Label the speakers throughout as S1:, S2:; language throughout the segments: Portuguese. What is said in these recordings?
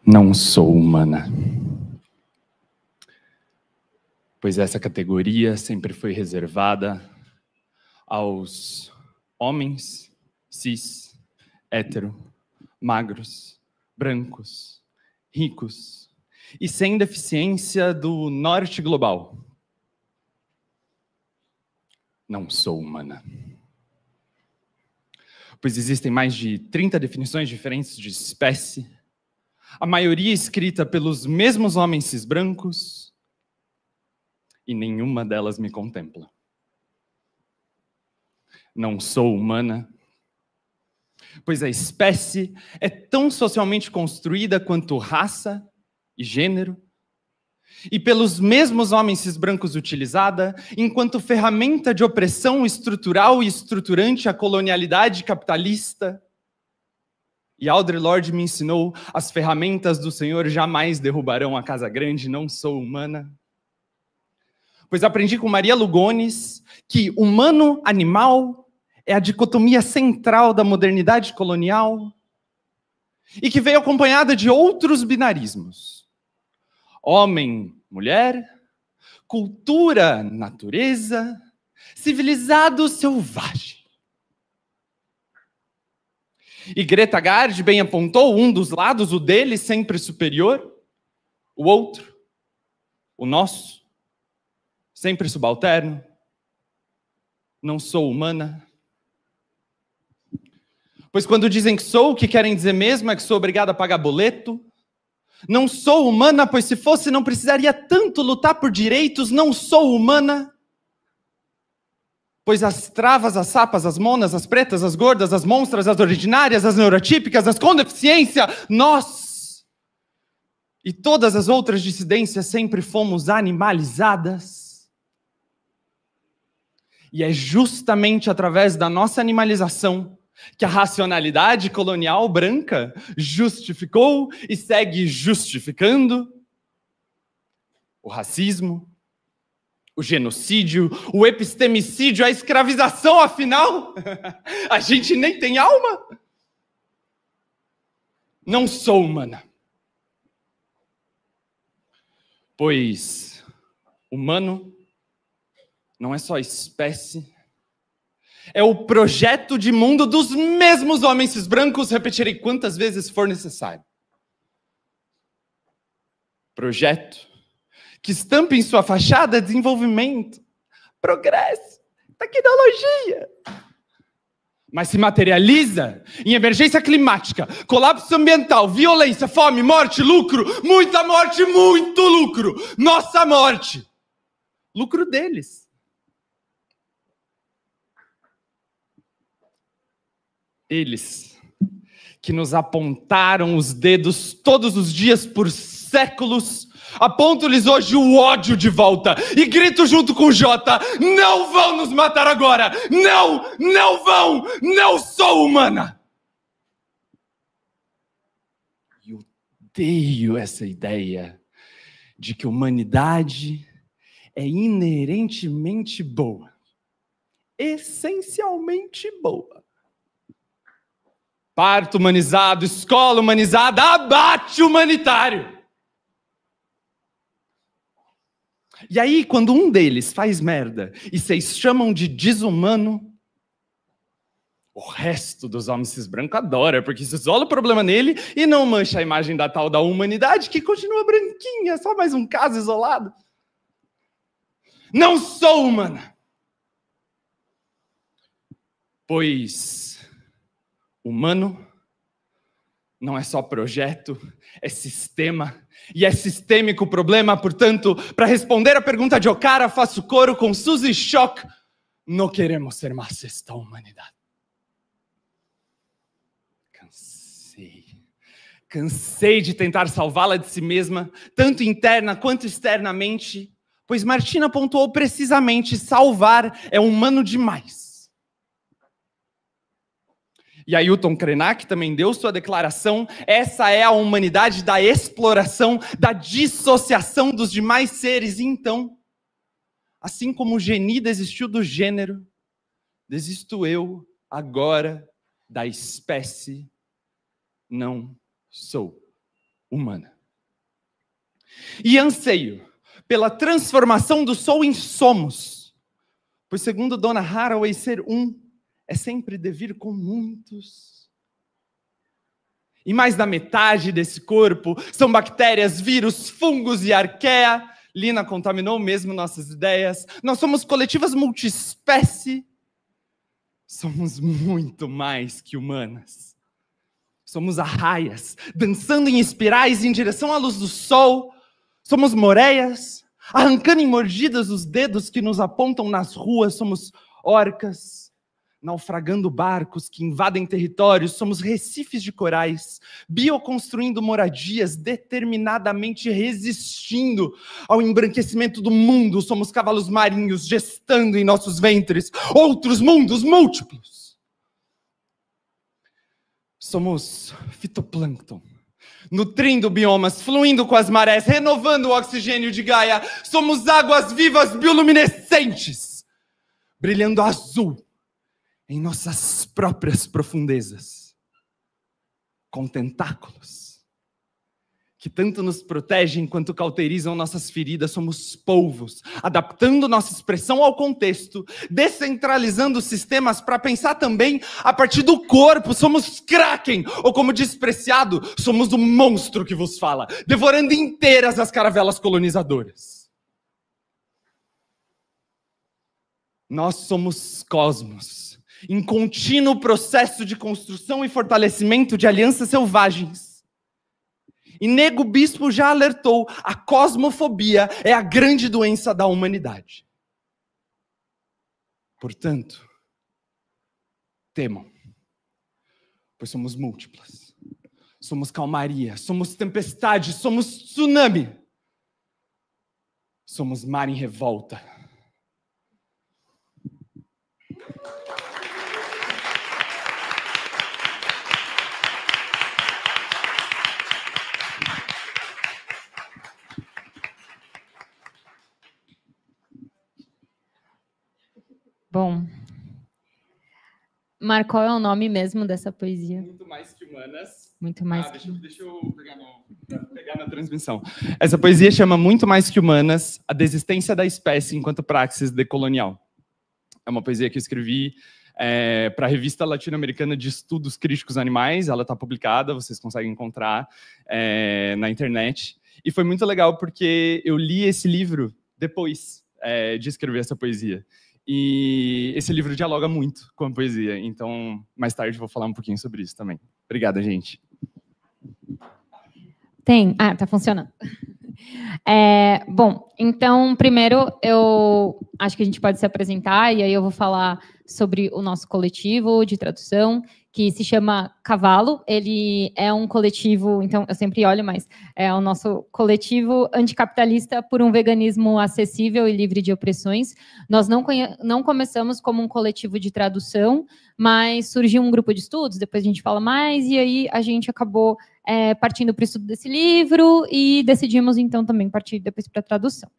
S1: Não sou humana. Pois essa categoria sempre foi reservada aos homens cis, hétero, magros, brancos, ricos e sem deficiência do norte global. Não sou humana. Pois existem mais de 30 definições diferentes de espécie, a maioria escrita pelos mesmos homens cis brancos, e nenhuma delas me contempla. Não sou humana, pois a espécie é tão socialmente construída quanto raça e gênero, e pelos mesmos homens cis brancos utilizada enquanto ferramenta de opressão estrutural e estruturante à colonialidade capitalista. E Audre Lorde me ensinou: as ferramentas do Senhor jamais derrubarão a casa grande. Não sou humana. Pois aprendi com Maria Lugones que humano-animal é a dicotomia central da modernidade colonial e que veio acompanhada de outros binarismos. Homem, mulher, cultura, natureza, civilizado, selvagem. E Greta Gard bem apontou um dos lados, o dele sempre superior, o outro, o nosso, sempre subalterno. Não sou humana. Pois quando dizem que sou, o que querem dizer mesmo é que sou obrigada a pagar boleto. Não sou humana, pois se fosse não precisaria tanto lutar por direitos. Não sou humana. Pois as travas, as sapas, as monas, as pretas, as gordas, as monstras, as originárias, as neurotípicas, as com deficiência, nós e todas as outras dissidências sempre fomos animalizadas. E é justamente através da nossa animalização que a racionalidade colonial branca justificou e segue justificando o racismo, o genocídio, o epistemicídio, a escravização, afinal, a gente nem tem alma. Não sou humana. Pois humano não é só espécie, é o projeto de mundo dos mesmos homens cis brancos, repetirei quantas vezes for necessário. Projeto que estampa em sua fachada desenvolvimento, progresso, tecnologia. Mas se materializa em emergência climática, colapso ambiental, violência, fome, morte, lucro, muita morte, muito lucro. Nossa morte. Lucro deles. Eles que nos apontaram os dedos todos os dias por séculos, aponto-lhes hoje o ódio de volta e grito junto com o Jota: não vão nos matar agora! Não, não vão! Não sou humana! E odeio essa ideia de que a humanidade é inerentemente boa, essencialmente boa. Parto humanizado, escola humanizada, abate humanitário. E aí, quando um deles faz merda e vocês chamam de desumano, o resto dos homens cis brancos adora, porque isso isola o problema nele e não mancha a imagem da tal da humanidade que continua branquinha, só mais um caso isolado. Não sou humana. Pois humano não é só projeto, é sistema. E é sistêmico o problema, portanto, para responder a pergunta de Okara, faço coro com Suzy Shock: não queremos ser mais esta humanidade. Cansei de tentar salvá-la de si mesma, tanto interna quanto externamente, pois Martina pontuou precisamente: salvar é humano demais. E Ailton Krenak também deu sua declaração: essa é a humanidade da exploração, da dissociação dos demais seres. E então, Assim como o geni desistiu do gênero, desisto eu agora da espécie não sou humana. E anseio pela transformação do sou em somos, pois segundo Donna Haraway, ser um é sempre devir com muitos. E mais da metade desse corpo são bactérias, vírus, fungos e arqueia. Lina contaminou mesmo nossas ideias. Nós somos coletivas multiespécie. Somos muito mais que humanas. Somos arraias, dançando em espirais em direção à luz do sol. Somos moreias, arrancando em mordidas os dedos que nos apontam nas ruas. Somos orcas, naufragando barcos que invadem territórios. Somos recifes de corais, bioconstruindo moradias, determinadamente resistindo ao embranquecimento do mundo. Somos cavalos marinhos, gestando em nossos ventres outros mundos múltiplos. Somos fitoplâncton, nutrindo biomas, fluindo com as marés, renovando o oxigênio de Gaia. Somos águas vivas bioluminescentes, brilhando azul em nossas próprias profundezas, com tentáculos que tanto nos protegem quanto cauterizam nossas feridas. Somos polvos, adaptando nossa expressão ao contexto, descentralizando sistemas para pensar também a partir do corpo. Somos Kraken, ou como despreciado, somos o monstro que vos fala, devorando inteiras as caravelas colonizadoras. Nós somos cosmos, em contínuo processo de construção e fortalecimento de alianças selvagens. E Nego Bispo já alertou, a cosmofobia é a grande doença da humanidade. Portanto, temam, pois somos múltiplas. Somos calmaria, somos tempestade, somos tsunami. Somos mar em revolta.
S2: Bom, Mar, qual é o nome mesmo dessa poesia?
S1: Muito mais que humanas.
S2: Muito mais
S1: Deixa eu pegar na transmissão. Essa poesia chama Muito Mais Que Humanas, a desistência da espécie enquanto praxis decolonial. É uma poesia que eu escrevi para a Revista Latino-Americana de Estudos Críticos Animais. Ela está publicada, vocês conseguem encontrar na internet. E foi muito legal porque eu li esse livro depois de escrever essa poesia. E esse livro dialoga muito com a poesia, então mais tarde vou falar um pouquinho sobre isso também. Obrigada, gente.
S2: Tá funcionando. Bom, então, primeiro, eu acho que a gente pode se apresentar, e aí eu vou falar sobre o nosso coletivo de tradução, que se chama Cavalo. Ele é um coletivo, então, eu sempre olho, mas é o nosso coletivo anticapitalista por um veganismo acessível e livre de opressões. Nós não começamos como um coletivo de tradução, mas surgiu um grupo de estudos, depois a gente fala mais, e aí a gente acabou partindo para o estudo desse livro e decidimos, então, também partir depois para a tradução.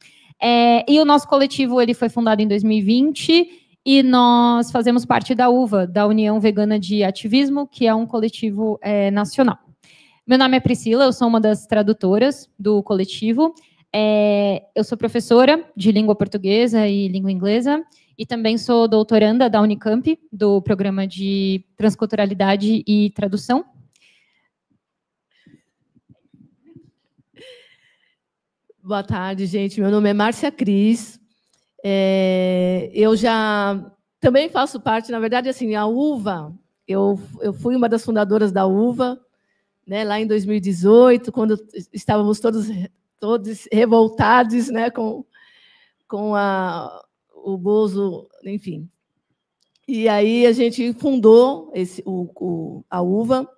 S2: E o nosso coletivo ele foi fundado em 2020 e nós fazemos parte da UVA, da União Vegana de Ativismo, que é um coletivo nacional. Meu nome é Priscila, eu sou uma das tradutoras do coletivo. Eu sou professora de língua portuguesa e língua inglesa e também sou doutoranda da Unicamp, do programa de Transculturalidade e Tradução.
S3: Boa tarde, gente. Meu nome é Márcia Cris. Eu já também faço parte, na verdade, assim, a UVA, eu fui uma das fundadoras da UVA, né, lá em 2018, quando estávamos todos revoltados, né, com o Bozo, enfim. E aí a gente fundou a UVA,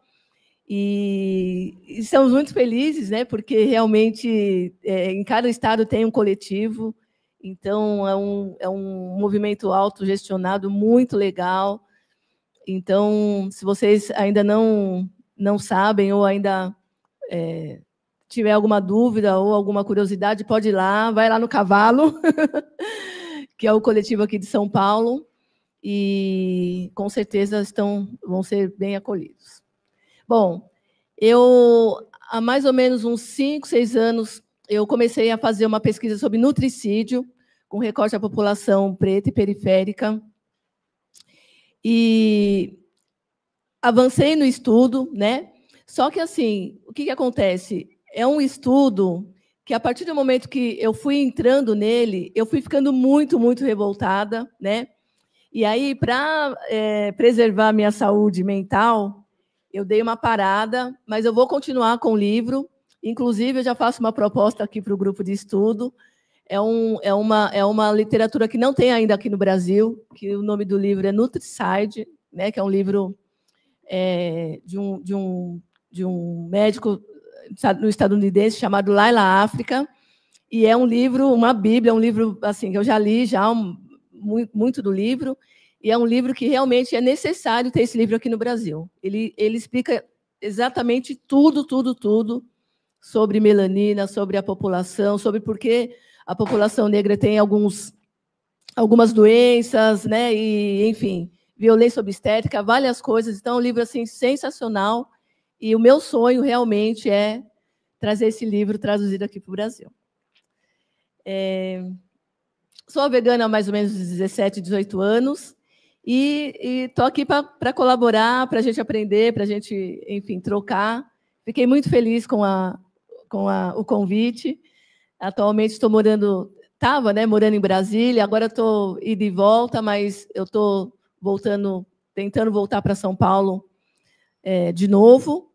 S3: e estamos muito felizes, né, porque realmente em cada estado tem um coletivo. Então, é um movimento autogestionado muito legal. Então, se vocês ainda não sabem ou ainda tiver alguma dúvida ou alguma curiosidade, pode ir lá, vai lá no Cavalo, que é o coletivo aqui de São Paulo, e com certeza vão ser bem acolhidos. Bom, há mais ou menos uns 5, 6 anos, eu comecei a fazer uma pesquisa sobre nutricídio, com recorte à população preta e periférica, e avancei no estudo, né? Só que, assim, o que acontece? É um estudo que, a partir do momento que eu fui entrando nele, eu fui ficando muito, muito revoltada, né? E aí, para preservar a minha saúde mental, eu dei uma parada, mas eu vou continuar com o livro. Inclusive, eu já faço uma proposta aqui para o grupo de estudo. É uma literatura que não tem ainda aqui no Brasil, que o nome do livro é Nutricide, né? Que é um livro de um médico no estadunidense chamado Laila África, e é um livro, uma bíblia, um livro assim que eu já li muito do livro, e é um livro que realmente é necessário ter esse livro aqui no Brasil. Ele explica exatamente tudo sobre melanina, sobre a população, sobre por que a população negra tem algumas doenças, né? E, enfim, violência obstétrica, várias coisas. Então, é um livro assim, sensacional, e o meu sonho realmente é trazer esse livro traduzido aqui para o Brasil. Sou vegana há mais ou menos 17, 18 anos, e estou aqui para colaborar, para a gente aprender, para a gente, enfim, trocar. Fiquei muito feliz com o convite. Atualmente estou estava morando em Brasília, agora estou indo e volta, mas eu estou tentando voltar para São Paulo de novo.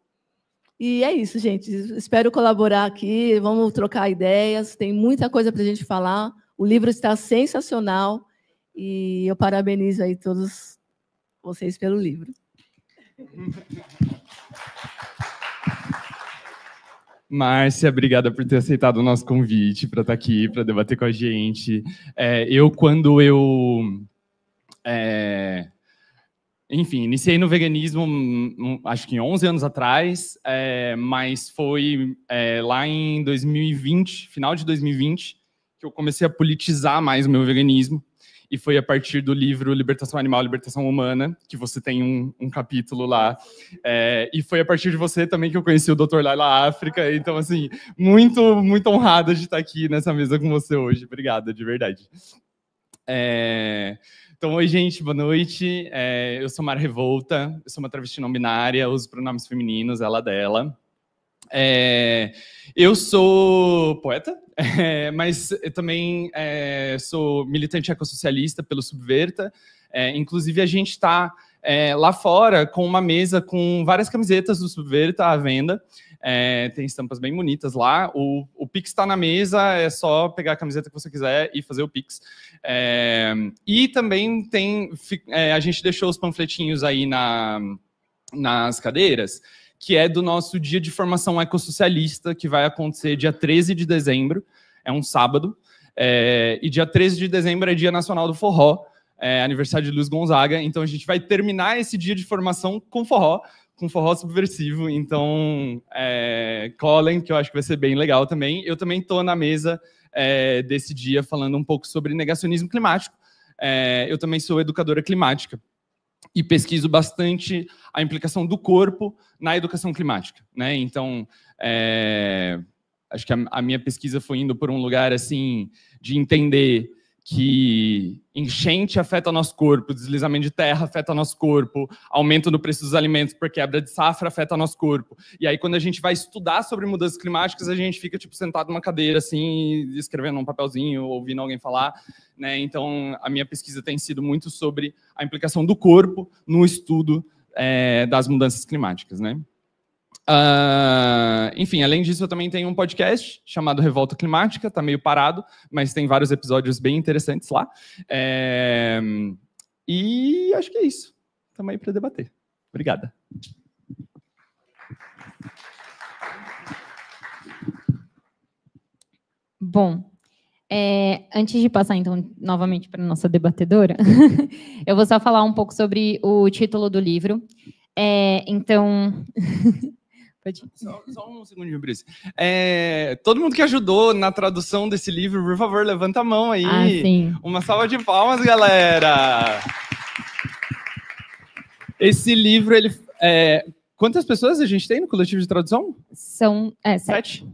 S3: E é isso, gente. Espero colaborar aqui, vamos trocar ideias, tem muita coisa para a gente falar. O livro está sensacional e eu parabenizo aí todos vocês pelo livro.
S1: Márcia, obrigada por ter aceitado o nosso convite para estar aqui, para debater com a gente. Enfim, iniciei no veganismo, acho que 11 anos atrás, mas foi lá em 2020, final de 2020, que eu comecei a politizar mais o meu veganismo, e foi a partir do livro Libertação Animal, Libertação Humana, que você tem um capítulo lá, e foi a partir de você também que eu conheci o Dr. Laila África, então, assim, muito, muito honrada de estar aqui nessa mesa com você hoje. Obrigada, de verdade. Então, oi, gente, boa noite. Eu sou Mara Revolta, eu sou uma travesti não binária, uso pronomes femininos, ela, dela. Eu sou poeta, mas eu também sou militante ecossocialista pelo Subverta. Inclusive, a gente está lá fora com uma mesa com várias camisetas do Subverta à venda. Tem estampas bem bonitas lá. O Pix está na mesa, é só pegar a camiseta que você quiser e fazer o Pix. E também a gente deixou os panfletinhos aí nas cadeiras, que é do nosso dia de formação ecossocialista, que vai acontecer dia 13 de dezembro, é um sábado, e dia 13 de dezembro é Dia Nacional do Forró, aniversário de Luiz Gonzaga, então a gente vai terminar esse dia de formação com forró subversivo, então colhem, que eu acho que vai ser bem legal também. Eu também estou na mesa desse dia falando um pouco sobre negacionismo climático. Eu também sou educadora climática e pesquiso bastante a implicação do corpo na educação climática, né? Então, acho que a minha pesquisa foi indo por um lugar assim de entender que enchente afeta nosso corpo, deslizamento de terra afeta nosso corpo, aumento no preço dos alimentos por quebra de safra afeta nosso corpo. E aí, quando a gente vai estudar sobre mudanças climáticas, a gente fica tipo sentado numa cadeira assim, escrevendo um papelzinho, ouvindo alguém falar, né? Então, a minha pesquisa tem sido muito sobre a implicação do corpo no estudo das mudanças climáticas, né? Enfim, além disso, eu também tenho um podcast chamado Revolta Climática, está meio parado, mas tem vários episódios bem interessantes lá. E acho que é isso. Estamos aí para debater. Obrigada.
S2: Bom, antes de passar, então, novamente para a nossa debatedora, eu vou só falar um pouco sobre o título do livro. Então... Pode ir.
S1: Só um segundinho, Brice. Todo mundo que ajudou na tradução desse livro, por favor, levanta a mão aí.
S2: Ah, sim.
S1: Uma salva de palmas, galera! Esse livro, ele... quantas pessoas a gente tem no coletivo de tradução?
S2: São
S1: 7.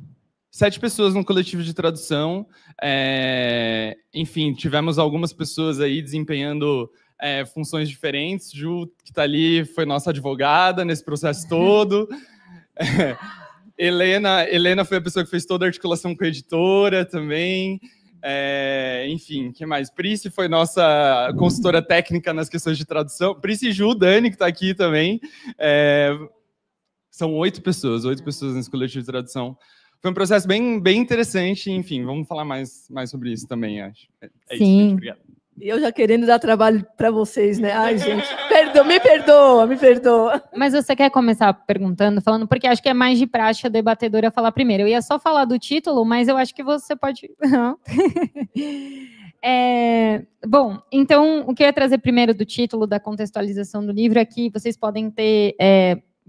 S1: 7 pessoas no coletivo de tradução. Enfim, tivemos algumas pessoas aí desempenhando funções diferentes. Ju, que está ali, foi nossa advogada nesse processo todo. Helena foi a pessoa que fez toda a articulação com a editora também. Enfim, o que mais? Price foi nossa consultora técnica nas questões de tradução. Price e Ju, Dani, que está aqui também. São 8 pessoas nesse coletivo de tradução. Foi um processo bem, bem interessante. Enfim, vamos falar mais sobre isso também, acho.
S2: Sim.
S1: Isso, gente. Obrigado.
S3: E eu já querendo dar trabalho para vocês, né? Ai, gente, me perdoa.
S2: Mas você quer começar perguntando, falando, porque acho que é mais de praxe a debatedora falar primeiro. Eu ia só falar do título, mas eu acho que você pode... Bom, então, o que eu ia trazer primeiro do título, da contextualização do livro, é que vocês podem ter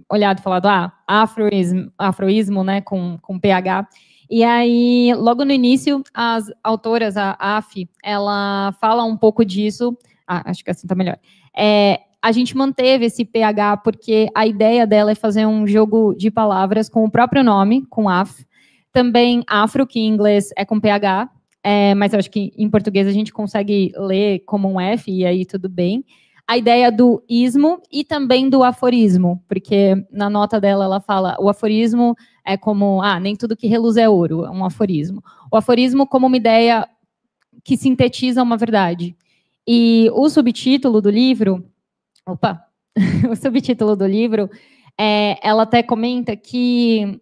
S2: olhado e falado, afroísmo, né, com PH. E aí, logo no início, as autoras, a AF, ela fala um pouco disso. Acho que assim tá melhor. A gente manteve esse PH porque a ideia dela é fazer um jogo de palavras com o próprio nome, com AF. Também afro, que em inglês é com PH, mas eu acho que em português a gente consegue ler como um F, e aí tudo bem. A ideia do ismo e também do aforismo, porque na nota dela ela fala, o aforismo é como, nem tudo que reluz é ouro, é um aforismo. O aforismo como uma ideia que sintetiza uma verdade. E o subtítulo do livro, ela até comenta que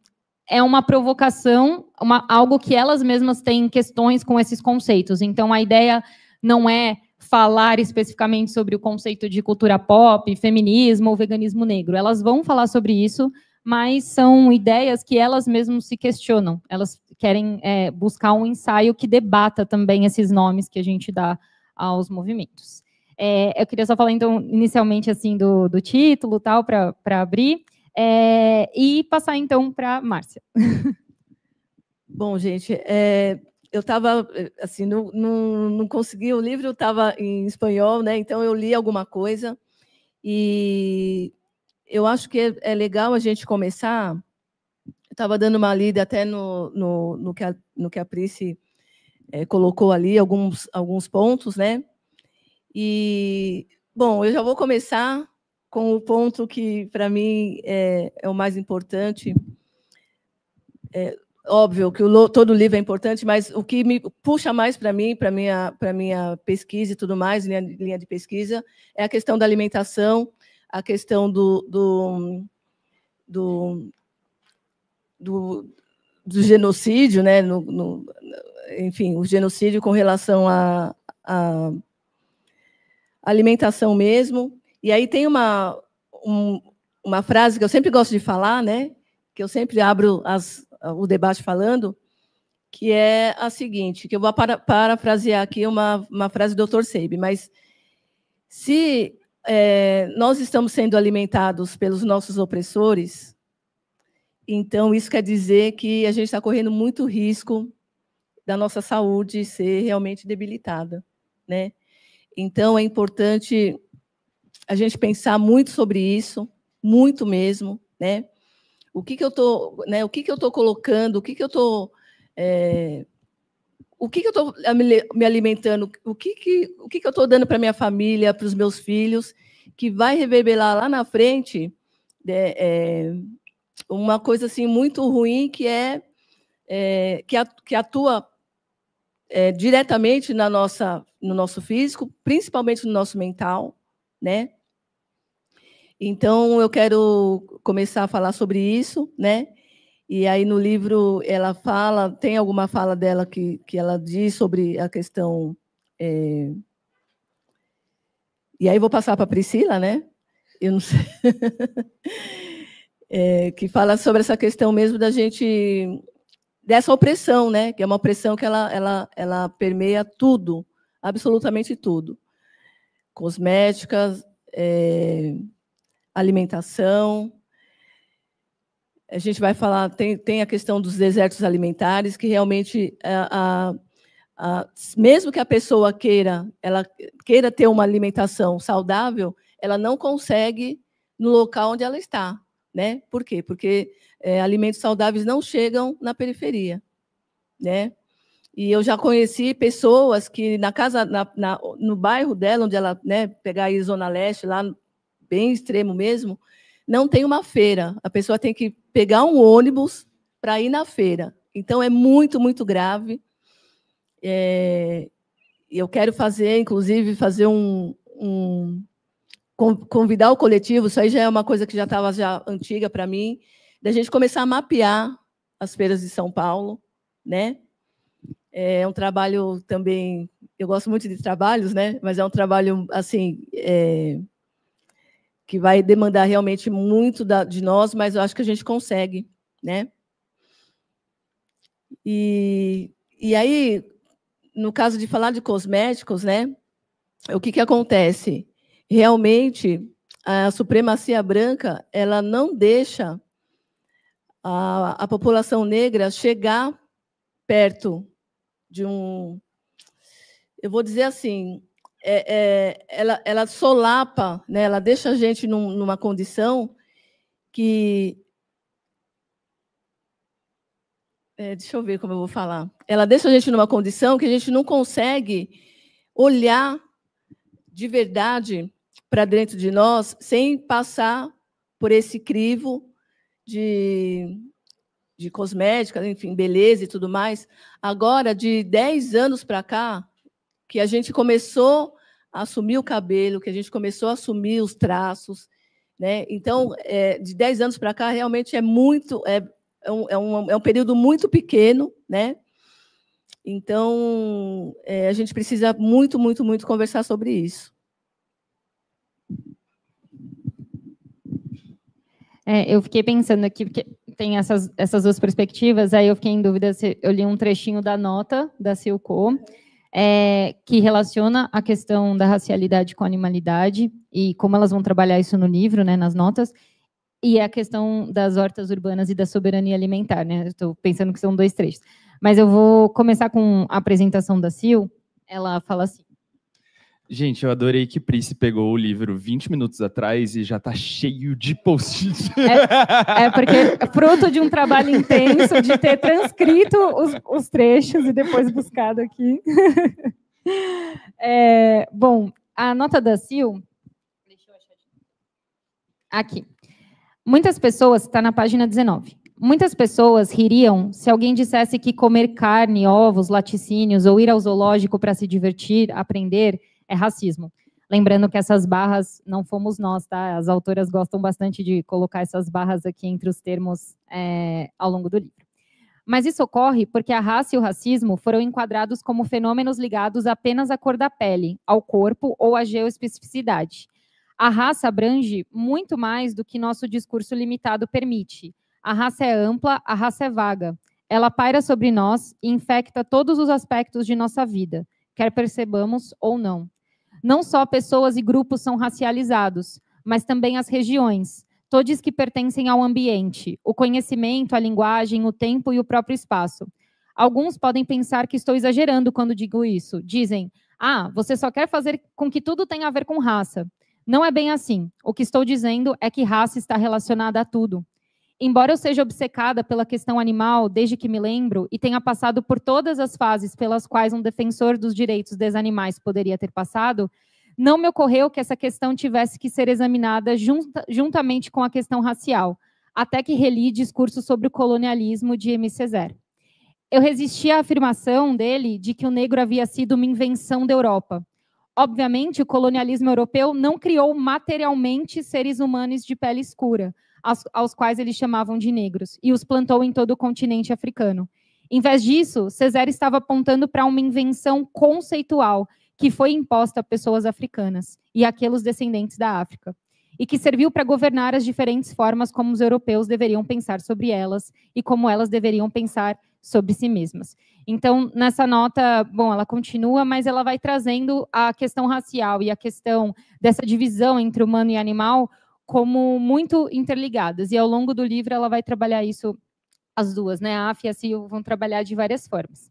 S2: é uma provocação, algo que elas mesmas têm questões com esses conceitos. Então, a ideia não é falar especificamente sobre o conceito de cultura pop, feminismo ou veganismo negro. Elas vão falar sobre isso, mas são ideias que elas mesmas se questionam. Elas querem buscar um ensaio que debata também esses nomes que a gente dá aos movimentos. Eu queria só falar, então, inicialmente, assim, do título, tal, para abrir, e passar, então, para a Márcia.
S3: Bom, gente, eu estava, assim, não consegui, o livro estava em espanhol, né? Então eu li alguma coisa, e eu acho que é legal a gente começar. Eu estava dando uma lida até no que a Price colocou ali, alguns pontos, né? E, bom, eu já vou começar com o ponto que, para mim, é o mais importante. Óbvio que todo livro é importante, mas o que me puxa mais para mim, para minha pesquisa e tudo mais, linha de pesquisa, é a questão da alimentação, a questão do genocídio, né? Enfim, o genocídio com relação à alimentação mesmo. E aí tem uma frase que eu sempre gosto de falar, né? Que eu sempre abro o debate falando, que é a seguinte, que eu vou parafrasear aqui uma frase do Dr. Seib, mas se nós estamos sendo alimentados pelos nossos opressores, então isso quer dizer que a gente está correndo muito risco da nossa saúde ser realmente debilitada, né? Então é importante a gente pensar muito sobre isso, muito mesmo, né? O que eu estou, né? O que eu estou colocando? O que eu estou me alimentando? O que eu estou dando para minha família, para os meus filhos, que vai reverberar lá na frente uma coisa assim muito ruim, que que atua diretamente no nosso físico, principalmente no nosso mental, né? Então, eu quero começar a falar sobre isso, né? E aí, no livro, ela fala, tem alguma fala dela que ela diz sobre a questão... E aí, vou passar para a Priscila, né? Eu não sei. Que fala sobre essa questão mesmo da gente... Dessa opressão, né? Que é uma opressão que ela permeia tudo, absolutamente tudo. Cosméticas, alimentação. a gente vai falar, tem a questão dos desertos alimentares, que realmente, mesmo que a pessoa queira ter uma alimentação saudável, ela não consegue no local onde ela está, né? Por quê? Porque alimentos saudáveis não chegam na periferia, né? E eu já conheci pessoas que na casa, no bairro dela, onde ela, né, pegar aí Zona Leste, lá bem extremo mesmo, não tem uma feira. A pessoa tem que pegar um ônibus para ir na feira. Então, é muito, muito grave. Eu quero inclusive, convidar o coletivo, isso aí já é uma coisa que já estava antiga para mim, da gente começar a mapear as feiras de São Paulo, né? É um trabalho também, eu gosto muito de trabalhos, né? Mas é um trabalho assim, que vai demandar realmente muito de nós, mas eu acho que a gente consegue, né? E aí, no caso de falar de cosméticos, né? O que acontece? Realmente, a supremacia branca, ela não deixa a população negra chegar perto de eu vou dizer assim, ela solapa, né? Ela deixa a gente numa condição que... deixa eu ver como eu vou falar. Ela deixa a gente numa condição que a gente não consegue olhar de verdade para dentro de nós sem passar por esse crivo de cosmética, enfim, beleza e tudo mais. Agora, de 10 anos para cá, que a gente começou a assumir o cabelo, que a gente começou a assumir os traços, né? Então, de 10 anos para cá, realmente é um período muito pequeno, né? Então, a gente precisa muito, muito, muito conversar sobre isso.
S2: Eu fiquei pensando aqui, porque tem essas duas perspectivas, aí eu fiquei em dúvida se eu li um trechinho da nota da Silco, que relaciona a questão da racialidade com a animalidade e como elas vão trabalhar isso no livro, né, nas notas, e a questão das hortas urbanas e da soberania alimentar, né? Estou pensando que são 2 trechos. Mas eu vou começar com a apresentação da Sil. Ela fala assim.
S1: Gente, eu adorei que Prisci pegou o livro 20 minutos atrás e já está cheio de post-its.
S2: Porque é fruto de um trabalho intenso de ter transcrito os trechos e depois buscado aqui. Bom, a nota da Sil... Deixa eu achar aqui. Muitas pessoas... Está na página 19. Muitas pessoas ririam se alguém dissesse que comer carne, ovos, laticínios ou ir ao zoológico para se divertir, aprender... é racismo. Lembrando que essas barras não fomos nós, tá? As autoras gostam bastante de colocar essas barras aqui entre os termos ao longo do livro. Mas isso ocorre porque a raça e o racismo foram enquadrados como fenômenos ligados apenas à cor da pele, ao corpo ou à geoespecificidade. A raça abrange muito mais do que nosso discurso limitado permite. A raça é ampla, a raça é vaga. Ela paira sobre nós e infecta todos os aspectos de nossa vida, quer percebamos ou não. Não só pessoas e grupos são racializados, mas também as regiões, todos que pertencem ao ambiente, o conhecimento, a linguagem, o tempo e o próprio espaço. Alguns podem pensar que estou exagerando quando digo isso. Dizem, você só quer fazer com que tudo tenha a ver com raça. Não é bem assim. O que estou dizendo é que raça está relacionada a tudo. Embora eu seja obcecada pela questão animal desde que me lembro e tenha passado por todas as fases pelas quais um defensor dos direitos dos animais poderia ter passado, não me ocorreu que essa questão tivesse que ser examinada juntamente com a questão racial, até que reli discursos sobre o colonialismo de Aimé Césaire. Eu resisti à afirmação dele de que o negro havia sido uma invenção da Europa. Obviamente, o colonialismo europeu não criou materialmente seres humanos de pele escura, aos quais eles chamavam de negros, e os plantou em todo o continente africano. Em vez disso, Césaire estava apontando para uma invenção conceitual que foi imposta a pessoas africanas e àqueles descendentes da África, e que serviu para governar as diferentes formas como os europeus deveriam pensar sobre elas e como elas deveriam pensar sobre si mesmas. Então, nessa nota, bom, ela continua, mas ela vai trazendo a questão racial e a questão dessa divisão entre humano e animal como muito interligadas. E ao longo do livro ela vai trabalhar isso, as duas, né? A AF e a CIO vão trabalhar de várias formas.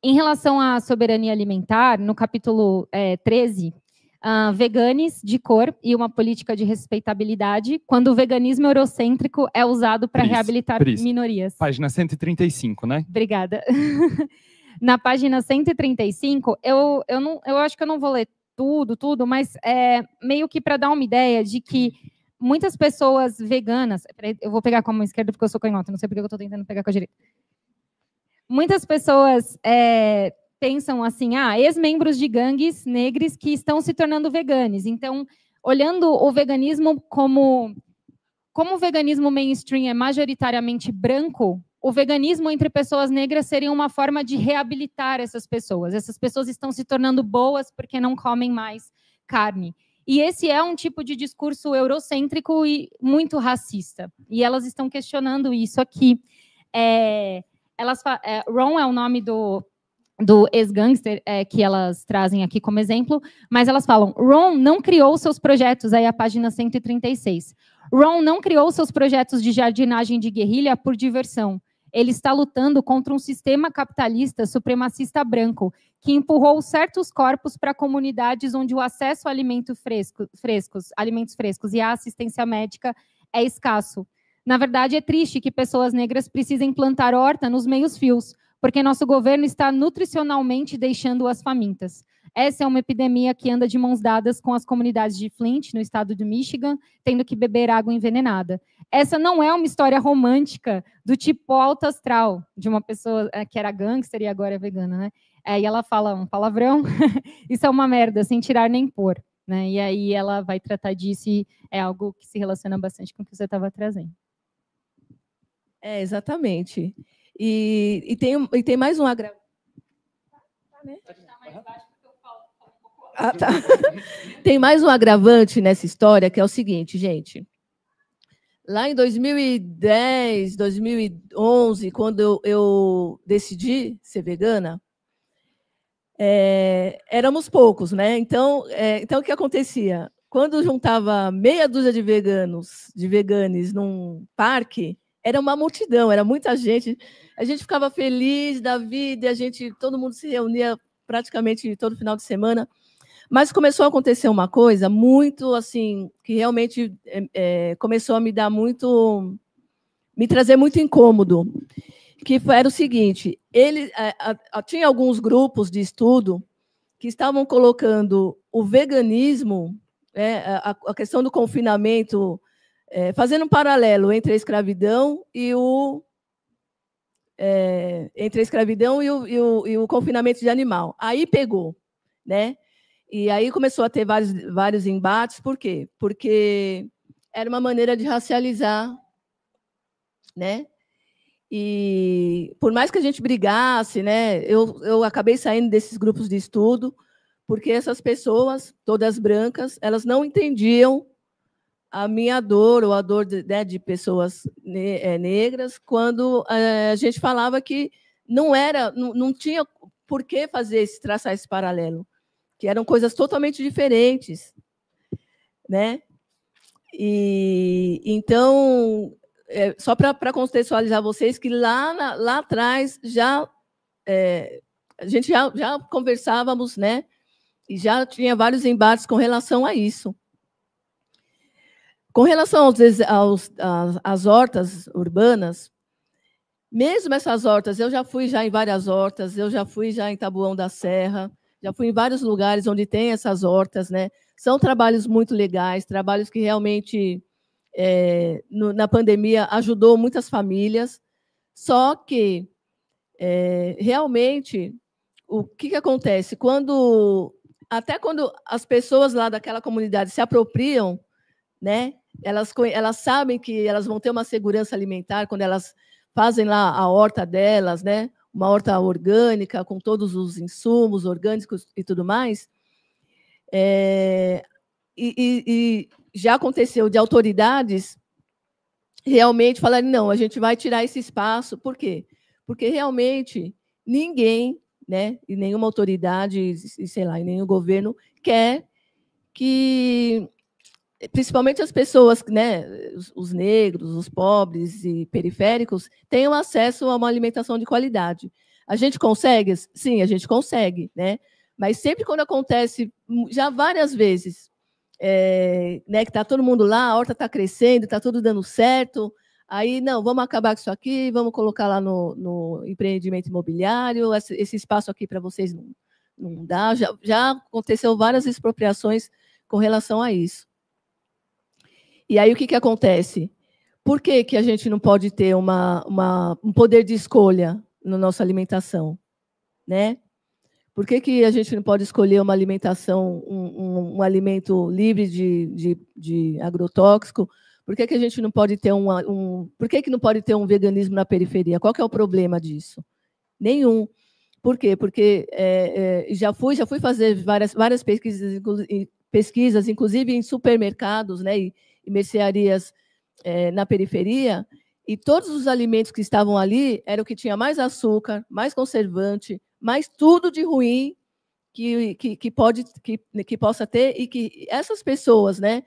S2: Em relação à soberania alimentar, no capítulo 13, veganes de cor e uma política de respeitabilidade, quando o veganismo eurocêntrico é usado para reabilitar minorias.
S1: Página 135, né?
S2: Obrigada. Na página 135, eu acho que eu não vou ler tudo, mas meio que para dar uma ideia de que muitas pessoas veganas... Eu vou pegar com a mão esquerda porque eu sou canhota, não sei porque eu estou tentando pegar com a direita. Muitas pessoas pensam assim, ex-membros de gangues negros que estão se tornando veganos. Então, olhando o veganismo como o veganismo mainstream é majoritariamente branco, o veganismo entre pessoas negras seria uma forma de reabilitar essas pessoas. Essas pessoas estão se tornando boas porque não comem mais carne. E esse é um tipo de discurso eurocêntrico e muito racista. E elas estão questionando isso aqui. Ron é o nome do ex-gangster que elas trazem aqui como exemplo, mas elas falam, Ron não criou seus projetos, aí a página 136. Ron não criou seus projetos de jardinagem de guerrilha por diversão. Ele está lutando contra um sistema capitalista supremacista branco que empurrou certos corpos para comunidades onde o acesso a alimentos frescos e a assistência médica é escasso. Na verdade, é triste que pessoas negras precisem plantar horta nos meios-fios, porque nosso governo está nutricionalmente deixando-as famintas. Essa é uma epidemia que anda de mãos dadas com as comunidades de Flint, no estado do Michigan, tendo que beber água envenenada. Essa não é uma história romântica do tipo alto astral, de uma pessoa que era gangster e agora é vegana, né? E ela fala um palavrão, isso é uma merda, sem tirar nem pôr. Né? E aí ela vai tratar disso e é algo que se relaciona bastante com o que você estava trazendo.
S3: Exatamente. E tem mais um agravante. Tá. Tem mais um agravante nessa história, que é o seguinte, gente. Lá em 2010, 2011, quando eu decidi ser vegana, éramos poucos, né? Então, o que acontecia? Quando juntava meia dúzia de veganes num parque, era uma multidão, era muita gente. A gente ficava feliz da vida, todo mundo se reunia praticamente todo final de semana. Mas começou a acontecer uma coisa muito assim, que realmente começou a me trazer muito incômodo, que era o seguinte: tinha alguns grupos de estudo que estavam colocando o veganismo, a questão do confinamento, fazendo um paralelo entre a escravidão e o confinamento de animal. Aí pegou, né? E aí começou a ter vários embates. Por quê? Porque era uma maneira de racializar, né? E por mais que a gente brigasse, né, eu acabei saindo desses grupos de estudo, porque essas pessoas, todas brancas, elas não entendiam a minha dor, ou a dor de pessoas negras, quando a gente falava que não tinha por que traçar esse paralelo, que eram coisas totalmente diferentes, né? E então, só para contextualizar vocês, que lá atrás a gente já conversávamos, né? E já tinha vários embates com relação a isso. Com relação às hortas urbanas, mesmo essas hortas, eu já fui em várias hortas, eu já fui em Taboão da Serra, já fui em vários lugares onde tem essas hortas, né? São trabalhos muito legais, trabalhos que realmente, na pandemia, ajudou muitas famílias, só que, realmente, o que acontece? Até quando as pessoas lá daquela comunidade se apropriam, né? Elas sabem que elas vão ter uma segurança alimentar quando elas fazem lá a horta delas, né? Uma horta orgânica, com todos os insumos orgânicos e tudo mais. E já aconteceu de autoridades realmente falarem, não, a gente vai tirar esse espaço. Por quê? Porque realmente ninguém, né, e nenhuma autoridade, sei lá, e nenhum governo quer que principalmente as pessoas, né, os negros, os pobres e periféricos, tenham acesso a uma alimentação de qualidade. A gente consegue? Sim, a gente consegue, né? Mas sempre quando acontece, já várias vezes, né, que está todo mundo lá, a horta está crescendo, está tudo dando certo, aí, não, vamos acabar com isso aqui, vamos colocar lá no empreendimento imobiliário, esse espaço aqui para vocês não dá. Já aconteceu várias expropriações com relação a isso. E aí, o que acontece? Por que a gente não pode ter um poder de escolha na nossa alimentação? Né? Por que a gente não pode escolher uma alimentação, um alimento livre de agrotóxico? Por que a gente não pode ter por que não pode ter um veganismo na periferia? Qual que é o problema disso? Nenhum. Por quê? Porque já fui fazer várias pesquisas, inclusive em supermercados, né, e mercearias na periferia, e todos os alimentos que estavam ali eram o que tinha mais açúcar, mais conservante, mais tudo de ruim que possa ter, e que essas pessoas, né,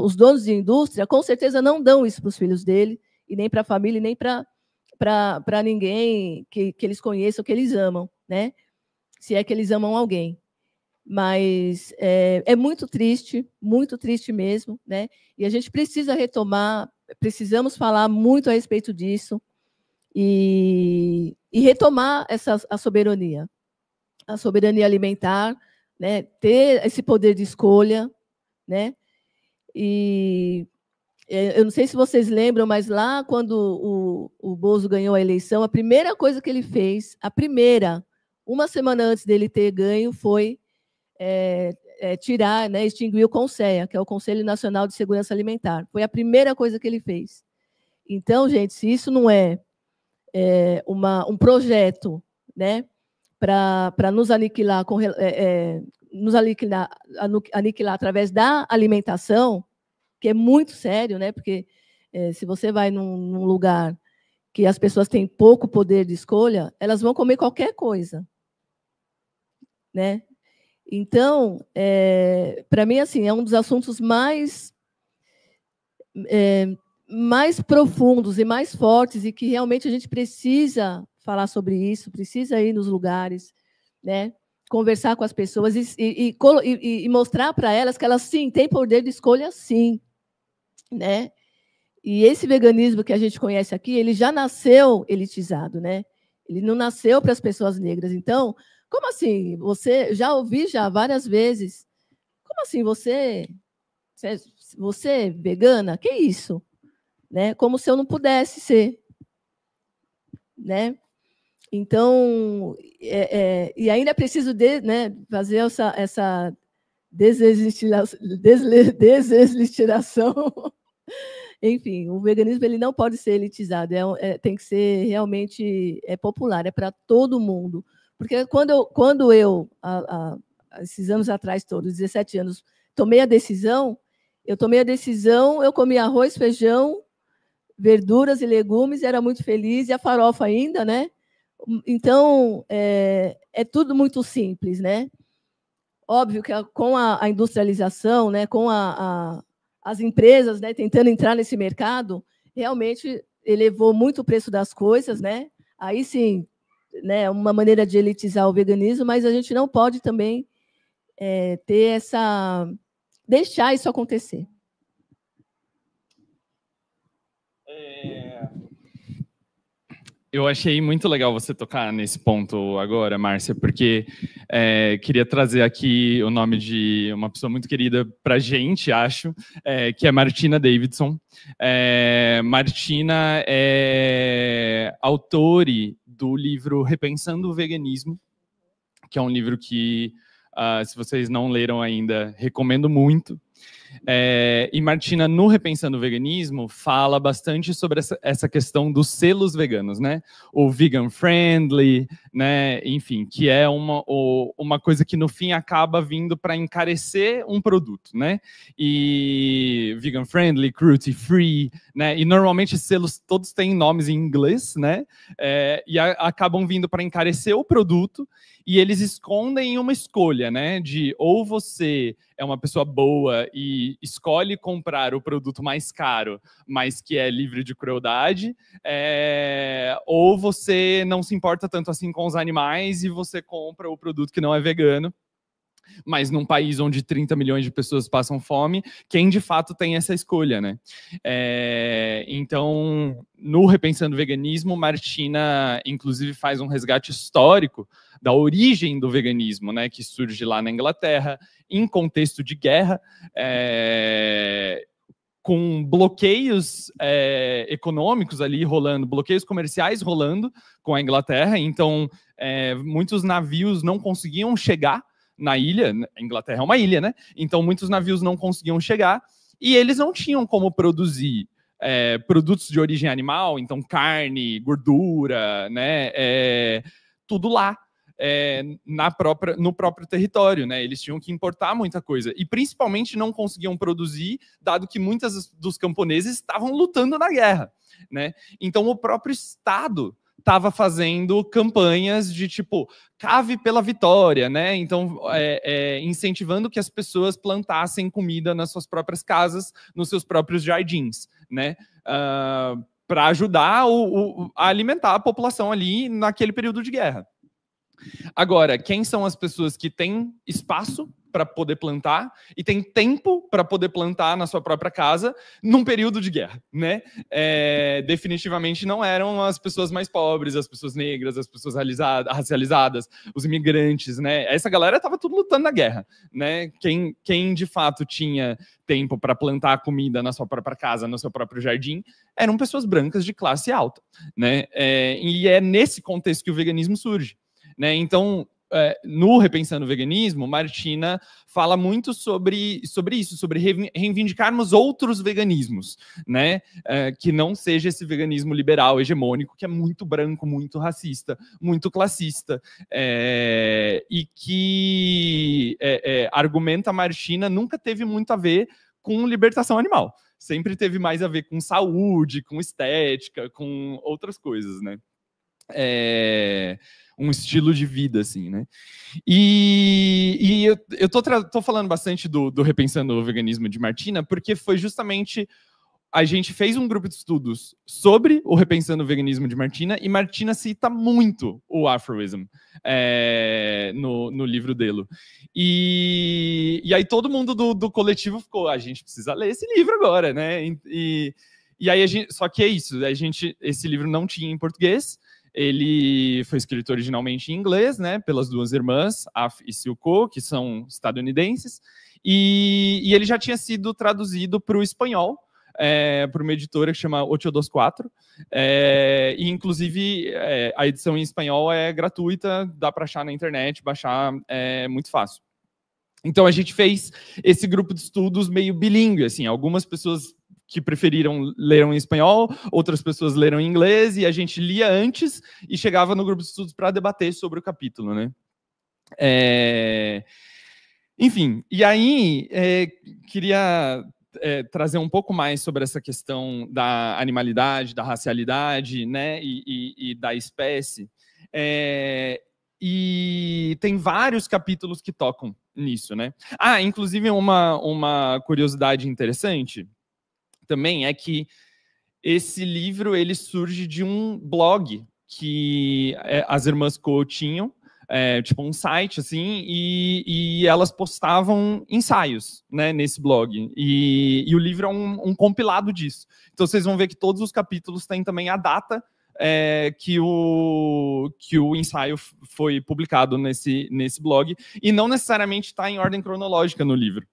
S3: os donos de indústria, com certeza não dão isso para os filhos dele, e nem para a família, e nem para ninguém que eles conheçam, que eles amam, né? Se é que eles amam alguém. Mas é muito triste mesmo, né? E a gente precisa retomar, precisamos falar muito a respeito disso e retomar a soberania alimentar, né? Ter esse poder de escolha, né? E eu não sei se vocês lembram, mas lá quando o Bozo ganhou a eleição, a primeira coisa que ele fez, uma semana antes dele ter ganho, foi tirar, né, extinguir o CONSEA, que é o Conselho Nacional de Segurança Alimentar. Foi a primeira coisa que ele fez. Então, gente, se isso não é um projeto, né, para nos aniquilar, aniquilar através da alimentação, que é muito sério, né, porque se você vai num lugar que as pessoas têm pouco poder de escolha, elas vão comer qualquer coisa, né? Então, para mim, assim, é um dos assuntos mais profundos e mais fortes, e que realmente a gente precisa falar sobre isso, precisa ir nos lugares, né? Conversar com as pessoas e mostrar para elas que elas, sim, têm poder de escolha, sim, né? E esse veganismo que a gente conhece aqui, ele já nasceu elitizado, né? Ele não nasceu para as pessoas negras. Então, como assim? Já ouvi várias vezes. Como assim você é vegana? Que isso? Né? Como se eu não pudesse ser, né? Então, e ainda é preciso né, fazer essa desliteração. Enfim, o veganismo ele não pode ser elitizado, tem que ser realmente popular, é para todo mundo. Porque quando eu esses anos atrás todos, 17 anos, tomei a decisão, eu comia arroz, feijão, verduras e legumes, era muito feliz, e a farofa ainda, né? Então, é tudo muito simples, né? Óbvio que com a industrialização, né, com as empresas, né, tentando entrar nesse mercado, realmente elevou muito o preço das coisas, né? Aí sim, né, uma maneira de elitizar o veganismo, mas a gente não pode também deixar isso acontecer.
S1: Eu achei muito legal você tocar nesse ponto agora, Márcia, porque queria trazer aqui o nome de uma pessoa muito querida para a gente, acho, que é Martina Davidson. Martina é autora do livro Repensando o Veganismo, que é um livro que, se vocês não leram ainda, recomendo muito. E Martina, no Repensando o Veganismo, fala bastante sobre essa questão dos selos veganos, né? O vegan friendly, né? Enfim, que é uma coisa que no fim acaba vindo para encarecer um produto, né? E vegan friendly, cruelty free, né? E normalmente esses selos todos têm nomes em inglês, né? E acabam vindo para encarecer o produto, e eles escondem uma escolha, né? De ou você é uma pessoa boa e e escolhe comprar o produto mais caro, mas que é livre de crueldade, ou você não se importa tanto assim com os animais e você compra o produto que não é vegano. Mas num país onde 30 milhões de pessoas passam fome, quem de fato tem essa escolha, né? Então, no Repensando o Veganismo, Martina, inclusive, faz um resgate histórico da origem do veganismo, né? Que surge lá na Inglaterra, em contexto de guerra, com bloqueios econômicos ali rolando, bloqueios comerciais rolando com a Inglaterra. Então, muitos navios não conseguiam chegar na ilha. A Inglaterra é uma ilha, né? Então, muitos navios não conseguiam chegar e eles não tinham como produzir produtos de origem animal, então carne, gordura, né? Tudo lá. No próprio território, né? Eles tinham que importar muita coisa e principalmente não conseguiam produzir, dado que muitos dos camponeses estavam lutando na guerra, né? Então o próprio Estado estava fazendo campanhas de tipo cave pela vitória, né? Então incentivando que as pessoas plantassem comida nas suas próprias casas, nos seus próprios jardins, né? Para ajudar a alimentar a população ali naquele período de guerra. Agora, quem são as pessoas que têm espaço para poder plantar e têm tempo para poder plantar na sua própria casa num período de guerra, né? Definitivamente não eram as pessoas mais pobres, as pessoas negras, as pessoas racializadas, os imigrantes, né? Essa galera estava tudo lutando na guerra, né? Quem de fato tinha tempo para plantar comida na sua própria casa, no seu próprio jardim, eram pessoas brancas de classe alta, né? E é nesse contexto que o veganismo surge. Né? Então, no Repensando o Veganismo, Martina fala muito sobre isso, sobre reivindicarmos outros veganismos, né? Que não seja esse veganismo liberal, hegemônico, que é muito branco, muito racista, muito classista, e que, argumenta Martina, nunca teve muito a ver com libertação animal. Sempre teve mais a ver com saúde, com estética, com outras coisas, né? Um estilo de vida, assim, né? E eu tô falando bastante do Repensando o Veganismo de Martina, porque foi justamente a gente fez um grupo de estudos sobre o Repensando o Veganismo de Martina, e Martina cita muito o Afroism no livro dele. E aí todo mundo do coletivo ficou, a gente precisa ler esse livro agora, né? E aí só que é isso, esse livro não tinha em português. Ele foi escrito originalmente em inglês, né, pelas duas irmãs, Af e Silko, que são estadunidenses, e ele já tinha sido traduzido para o espanhol, por uma editora que chama 824, e inclusive a edição em espanhol é gratuita, dá para achar na internet, baixar, é muito fácil. Então a gente fez esse grupo de estudos meio bilíngue, assim, algumas pessoas que preferiram leram em espanhol, outras pessoas leram em inglês, e a gente lia antes e chegava no grupo de estudos para debater sobre o capítulo, né? Enfim, e aí queria trazer um pouco mais sobre essa questão da animalidade, da racialidade, né, e da espécie. E tem vários capítulos que tocam nisso, né? Inclusive uma curiosidade interessante também é que esse livro ele surge de um blog que as irmãs Coe tinham, tipo um site assim, e elas postavam ensaios, né, nesse blog, e o livro é um compilado disso. Então vocês vão ver que todos os capítulos têm também a data que o ensaio foi publicado nesse blog, e não necessariamente está em ordem cronológica no livro.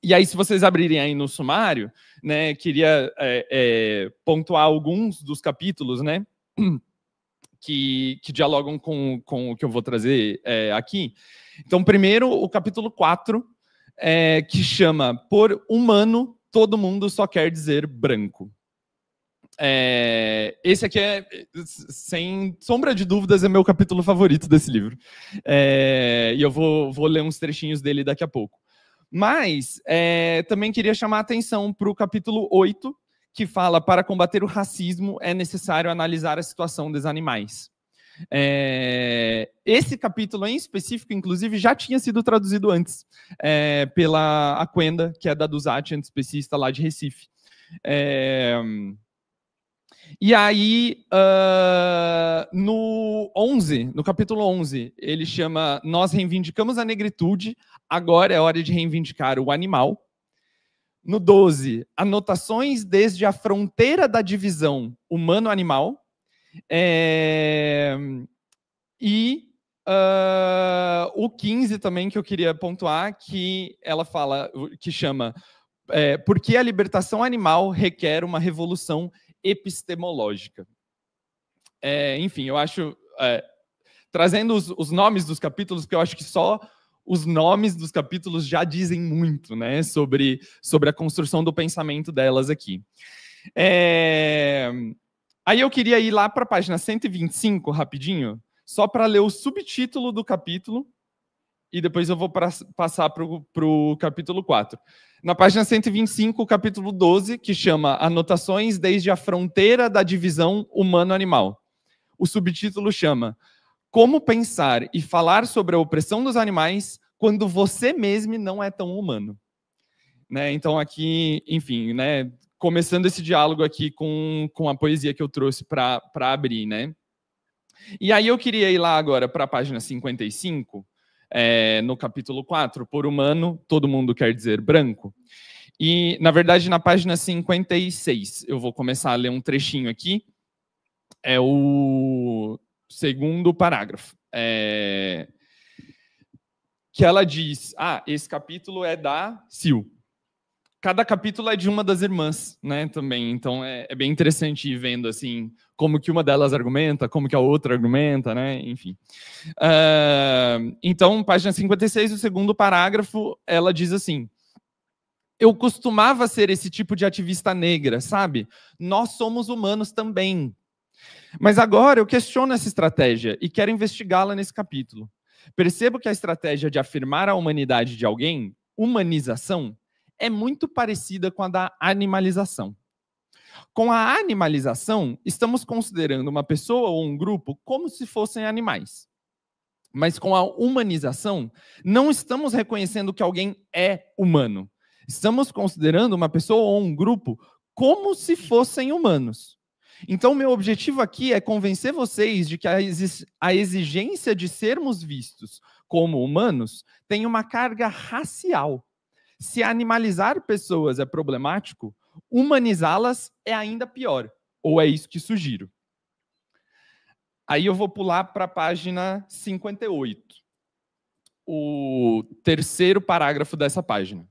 S1: E aí, se vocês abrirem aí no sumário, né, queria pontuar alguns dos capítulos, né, que dialogam com o que eu vou trazer aqui. Então, primeiro, o capítulo 4, que chama Por humano, todo mundo só quer dizer branco. Esse aqui sem sombra de dúvidas, é meu capítulo favorito desse livro. E eu vou ler uns trechinhos dele daqui a pouco. Mas também queria chamar a atenção para o capítulo 8, que fala: para combater o racismo é necessário analisar a situação dos animais. Esse capítulo em específico, inclusive, já tinha sido traduzido antes pela Aquenda, que é da Dusati, antiespecista lá de Recife. E aí, no capítulo 11, ele chama Nós reivindicamos a negritude, agora é hora de reivindicar o animal. No 12, anotações desde a fronteira da divisão humano-animal. O 15 também, que eu queria pontuar, que ela fala, que chama Por que a libertação animal requer uma revolução epistemológica. Enfim, eu acho, trazendo os nomes dos capítulos, porque eu acho que só os nomes dos capítulos já dizem muito, né, sobre a construção do pensamento delas aqui. Aí eu queria ir lá para a página 125, rapidinho, só para ler o subtítulo do capítulo, e depois eu vou passar para o capítulo 4. Na página 125, o capítulo 12, que chama Anotações desde a fronteira da divisão humano-animal. O subtítulo chama Como pensar e falar sobre a opressão dos animais quando você mesmo não é tão humano. Né? Então aqui, enfim, né, começando esse diálogo aqui com a poesia que eu trouxe para abrir. Né? E aí eu queria ir lá agora para a página 55, no capítulo 4, por humano, todo mundo quer dizer branco. E, na verdade, na página 56, eu vou começar a ler um trechinho aqui, é o segundo parágrafo, que ela diz, esse capítulo é da Sil. Cada capítulo é de uma das irmãs, né, também, então é bem interessante ir vendo, assim, como que uma delas argumenta, como que a outra argumenta, né, enfim. Então, página 56, o segundo parágrafo, ela diz assim, eu costumava ser esse tipo de ativista negra, sabe? Nós somos humanos também. Mas agora eu questiono essa estratégia e quero investigá-la nesse capítulo. Percebo que a estratégia de afirmar a humanidade de alguém, humanização, é muito parecida com a da animalização. Com a animalização, estamos considerando uma pessoa ou um grupo como se fossem animais. Mas com a humanização, não estamos reconhecendo que alguém é humano. Estamos considerando uma pessoa ou um grupo como se fossem humanos. Então, meu objetivo aqui é convencer vocês de que a exigência de sermos vistos como humanos tem uma carga racial. Se animalizar pessoas é problemático, humanizá-las é ainda pior, ou é isso que sugiro. Aí eu vou pular para a página 58, o terceiro parágrafo dessa página.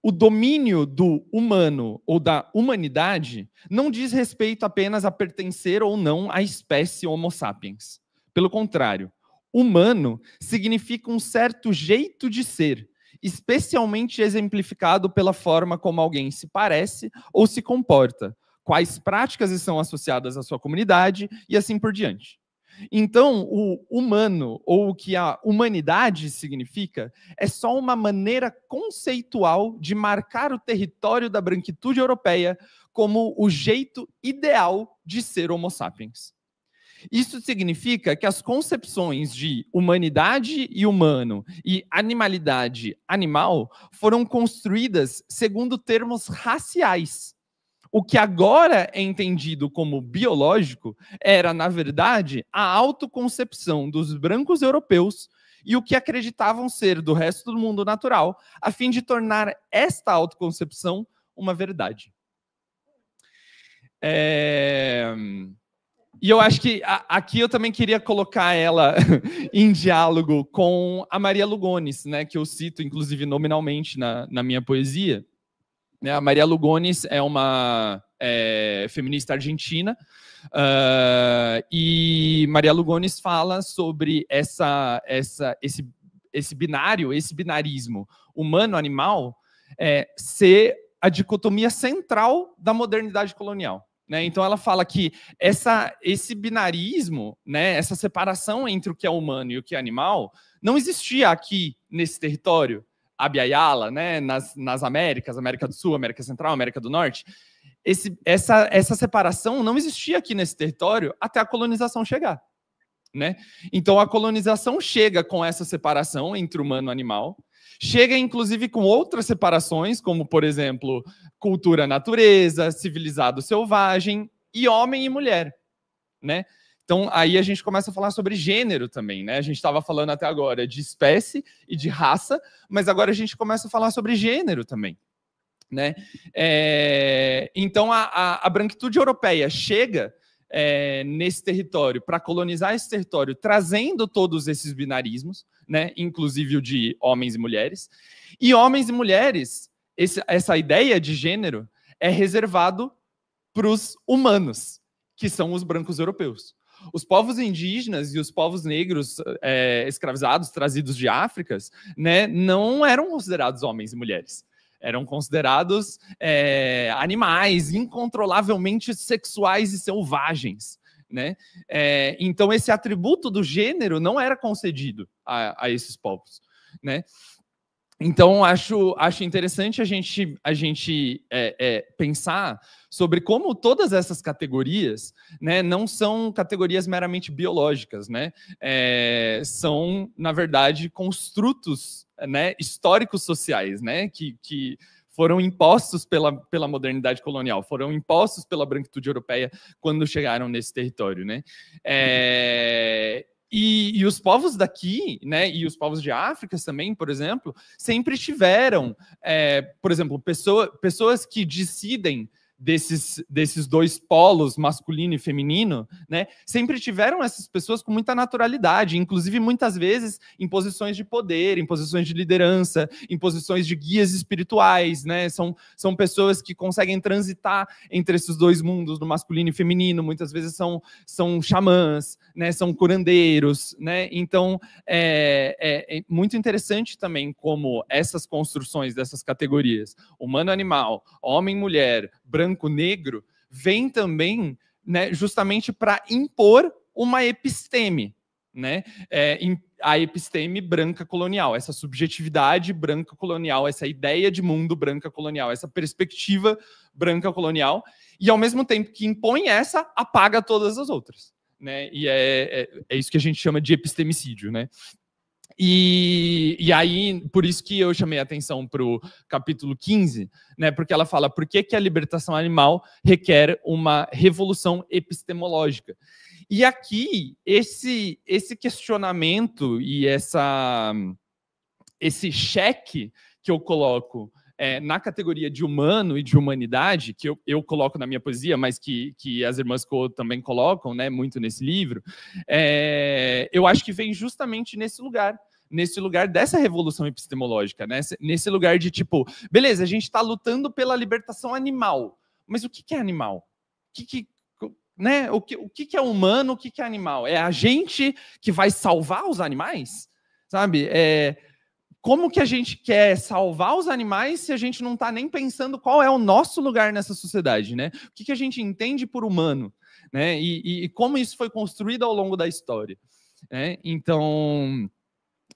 S1: O domínio do humano ou da humanidade não diz respeito apenas a pertencer ou não à espécie Homo sapiens. Pelo contrário, humano significa um certo jeito de ser, especialmente exemplificado pela forma como alguém se parece ou se comporta, quais práticas estão associadas à sua comunidade e assim por diante. Então, o humano, ou o que a humanidade significa, é só uma maneira conceitual de marcar o território da branquitude europeia como o jeito ideal de ser Homo sapiens. Isso significa que as concepções de humanidade e humano e animalidade animal foram construídas segundo termos raciais. O que agora é entendido como biológico era, na verdade, a autoconcepção dos brancos europeus e o que acreditavam ser do resto do mundo natural, a fim de tornar esta autoconcepção uma verdade. E eu acho que aqui eu também queria colocar ela em diálogo com a Maria Lugones, né, que eu cito, inclusive, nominalmente na minha poesia. A Maria Lugones é uma feminista argentina, e Maria Lugones fala sobre esse binário, esse binarismo humano-animal ser a dicotomia central da modernidade colonial. Né? Então ela fala que esse binarismo, né, essa separação entre o que é humano e o que é animal, não existia aqui nesse território, Abya Yala, né, nas Américas, América do Sul, América Central, América do Norte. essa separação não existia aqui nesse território até a colonização chegar, né? Então, a colonização chega com essa separação entre humano e animal, chega, inclusive, com outras separações, como, por exemplo, cultura-natureza, civilizado-selvagem e homem e mulher, né? Então, aí a gente começa a falar sobre gênero também, né? A gente estava falando até agora de espécie e de raça, mas agora a gente começa a falar sobre gênero também, né? Então, a branquitude europeia chega nesse território para colonizar esse território, trazendo todos esses binarismos, né? Inclusive o de homens e mulheres. E homens e mulheres, essa ideia de gênero é reservado para os humanos, que são os brancos europeus. Os povos indígenas e os povos negros escravizados, trazidos de África, né, não eram considerados homens e mulheres. Eram considerados animais incontrolavelmente sexuais e selvagens, né? Então, esse atributo do gênero não era concedido a esses povos, né? Então, acho interessante a gente pensar sobre como todas essas categorias, né, não são categorias meramente biológicas, né? São, na verdade, construtos, né, históricos sociais, né, que foram impostos pela modernidade colonial, foram impostos pela branquitude europeia quando chegaram nesse território, né? E os povos daqui, né, e os povos de África também, por exemplo, sempre tiveram, por exemplo, pessoas que decidem desses dois polos, masculino e feminino, né, sempre tiveram essas pessoas com muita naturalidade, inclusive muitas vezes em posições de poder, em posições de liderança, em posições de guias espirituais, né, são pessoas que conseguem transitar entre esses dois mundos, no masculino e feminino, muitas vezes são xamãs, né, são curandeiros, né, então é muito interessante também como essas construções dessas categorias, humano-animal, homem-mulher, branco-negro, vem também, né, justamente para impor uma episteme, né? A episteme branca colonial, essa subjetividade branca colonial, essa ideia de mundo branca colonial, essa perspectiva branca colonial, e ao mesmo tempo que impõe essa, apaga todas as outras, né? E é isso que a gente chama de epistemicídio, né? E aí, por isso que eu chamei a atenção para o capítulo 15, né, porque ela fala por que a libertação animal requer uma revolução epistemológica. E aqui, esse questionamento e esse cheque que eu coloco na categoria de humano e de humanidade, que eu coloco na minha poesia, mas que as irmãs Coe também colocam, né, muito nesse livro, eu acho que vem justamente nesse lugar dessa revolução epistemológica, né? Nesse lugar de tipo, beleza, a gente está lutando pela libertação animal, mas o que é animal? Né? O que é humano, o que é animal? É a gente que vai salvar os animais? Sabe? Como que a gente quer salvar os animais se a gente não está nem pensando qual é o nosso lugar nessa sociedade, né? O que a gente entende por humano, né? E como isso foi construído ao longo da história, né? Então,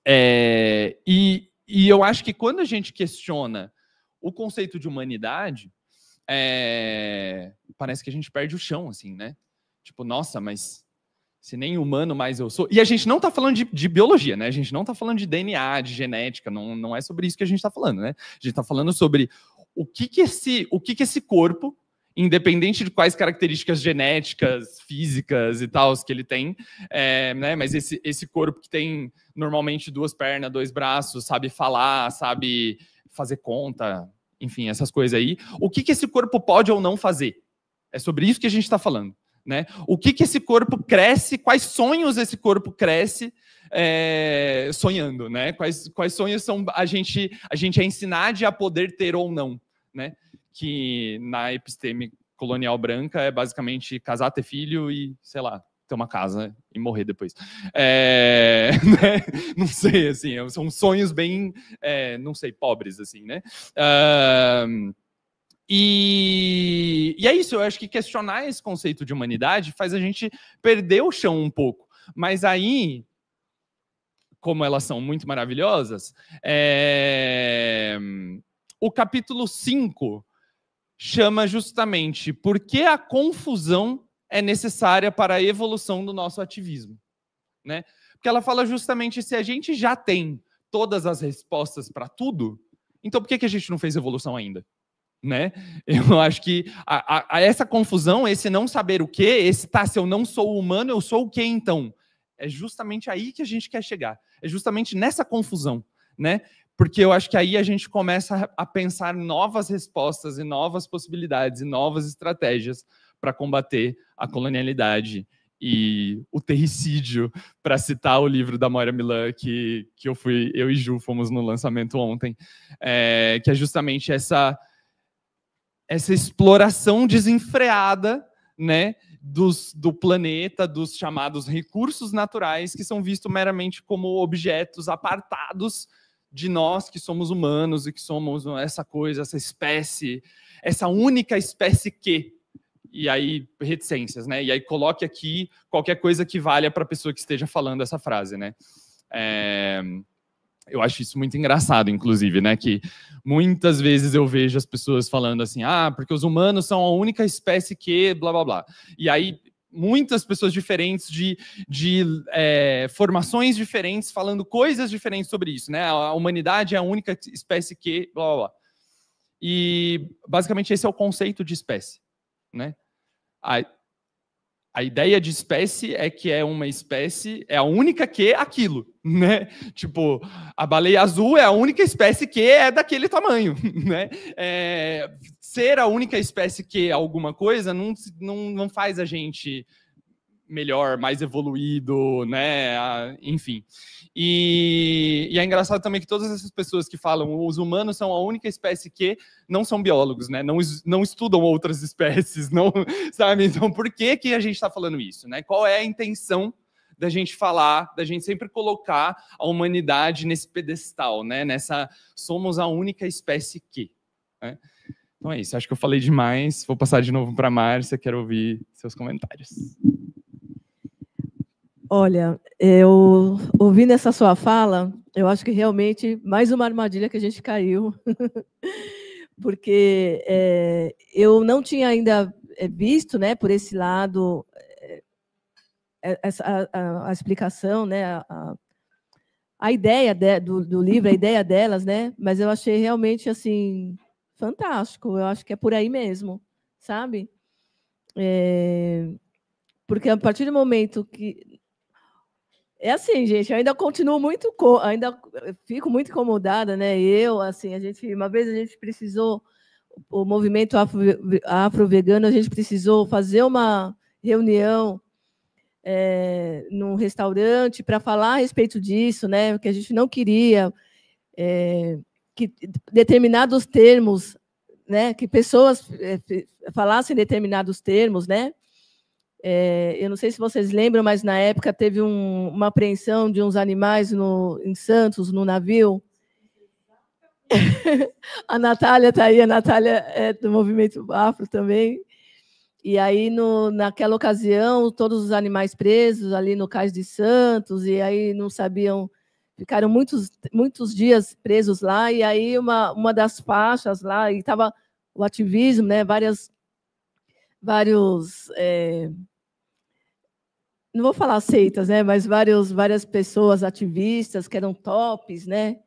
S1: e eu acho que quando a gente questiona o conceito de humanidade, parece que a gente perde o chão, assim, né? Tipo, nossa, mas se nem humano mais eu sou. E a gente não está falando de biologia, né? A gente não está falando de DNA, de genética, não é sobre isso que a gente está falando, né? A gente está falando sobre o que esse corpo, independente de quais características genéticas, físicas e tal que ele tem, né? Mas esse corpo que tem normalmente 2 pernas, 2 braços, sabe falar, sabe fazer conta, enfim, essas coisas aí. O que esse corpo pode ou não fazer? É sobre isso que a gente está falando, né? O que esse corpo cresce, quais sonhos esse corpo cresce sonhando, né? Quais sonhos são a gente é ensinado a poder ter ou não, né? Que na episteme colonial branca é basicamente casar, ter filho e, sei lá, ter uma casa e morrer depois. Né? Não sei, assim, são sonhos bem, não sei, pobres, assim, né? E é isso, eu acho que questionar esse conceito de humanidade faz a gente perder o chão um pouco. Mas aí, como elas são muito maravilhosas, o capítulo 5 chama justamente por que a confusão é necessária para a evolução do nosso ativismo, né? Porque ela fala justamente, se a gente já tem todas as respostas para tudo, então por que a gente não fez evolução ainda? Né? Eu acho que essa confusão, esse não saber o quê, esse se eu não sou humano, eu sou o quê então? É justamente aí que a gente quer chegar. É justamente nessa confusão, né? Porque eu acho que aí a gente começa a pensar novas respostas e novas possibilidades e novas estratégias para combater a colonialidade e o terricídio, para citar o livro da Moira Milan, que eu e Ju fomos no lançamento ontem, que é justamente essa exploração desenfreada, né, do planeta, dos chamados recursos naturais, que são vistos meramente como objetos apartados de nós, que somos humanos e que somos essa coisa, essa espécie, essa única espécie que... E aí, reticências, né? E aí coloque aqui qualquer coisa que valha para a pessoa que esteja falando essa frase, né? Eu acho isso muito engraçado, inclusive, né? Que muitas vezes eu vejo as pessoas falando assim, porque os humanos são a única espécie que blá, blá, blá. E aí, muitas pessoas diferentes de formações diferentes falando coisas diferentes sobre isso, né? A humanidade é a única espécie que blá, blá, blá. E, basicamente, esse é o conceito de espécie, né? A ideia de espécie é que é uma espécie, é a única que é aquilo, né? Tipo, a baleia azul é a única espécie que é daquele tamanho, né? Ser a única espécie que é alguma coisa não faz a gente melhor, mais evoluído, né? Enfim. E é engraçado também que todas essas pessoas que falam os humanos são a única espécie que não são biólogos, né? Não estudam outras espécies, não, sabe? Então, por que a gente está falando isso, né? Qual é a intenção da gente falar, da gente sempre colocar a humanidade nesse pedestal, né? Somos a única espécie que, né? Então é isso, acho que eu falei demais. Vou passar de novo para a Márcia, quero ouvir seus comentários.
S3: Olha, eu ouvindo essa sua fala, eu acho que realmente mais uma armadilha que a gente caiu, porque eu não tinha ainda visto, né, por esse lado, a explicação, né, a ideia do livro, a ideia delas, né, mas eu achei realmente assim fantástico. Eu acho que é por aí mesmo, sabe? Porque a partir do momento que é assim, gente, eu ainda continuo ainda fico muito incomodada, né? Assim, uma vez a gente precisou, o movimento afro-vegano, a gente precisou fazer uma reunião num restaurante para falar a respeito disso, né? Porque a gente não queria que determinados termos, né? Que pessoas falassem determinados termos, né? Eu não sei se vocês lembram, mas na época teve uma apreensão de uns animais em Santos, no navio. A Natália está aí, a Natália é do movimento afro também. E aí, naquela ocasião, todos os animais presos ali no Cais de Santos, e aí não sabiam, ficaram muitos dias presos lá, e aí uma das faixas lá, e estava o ativismo, né, vários não vou falar seitas, né, mas várias pessoas ativistas que eram tops, né,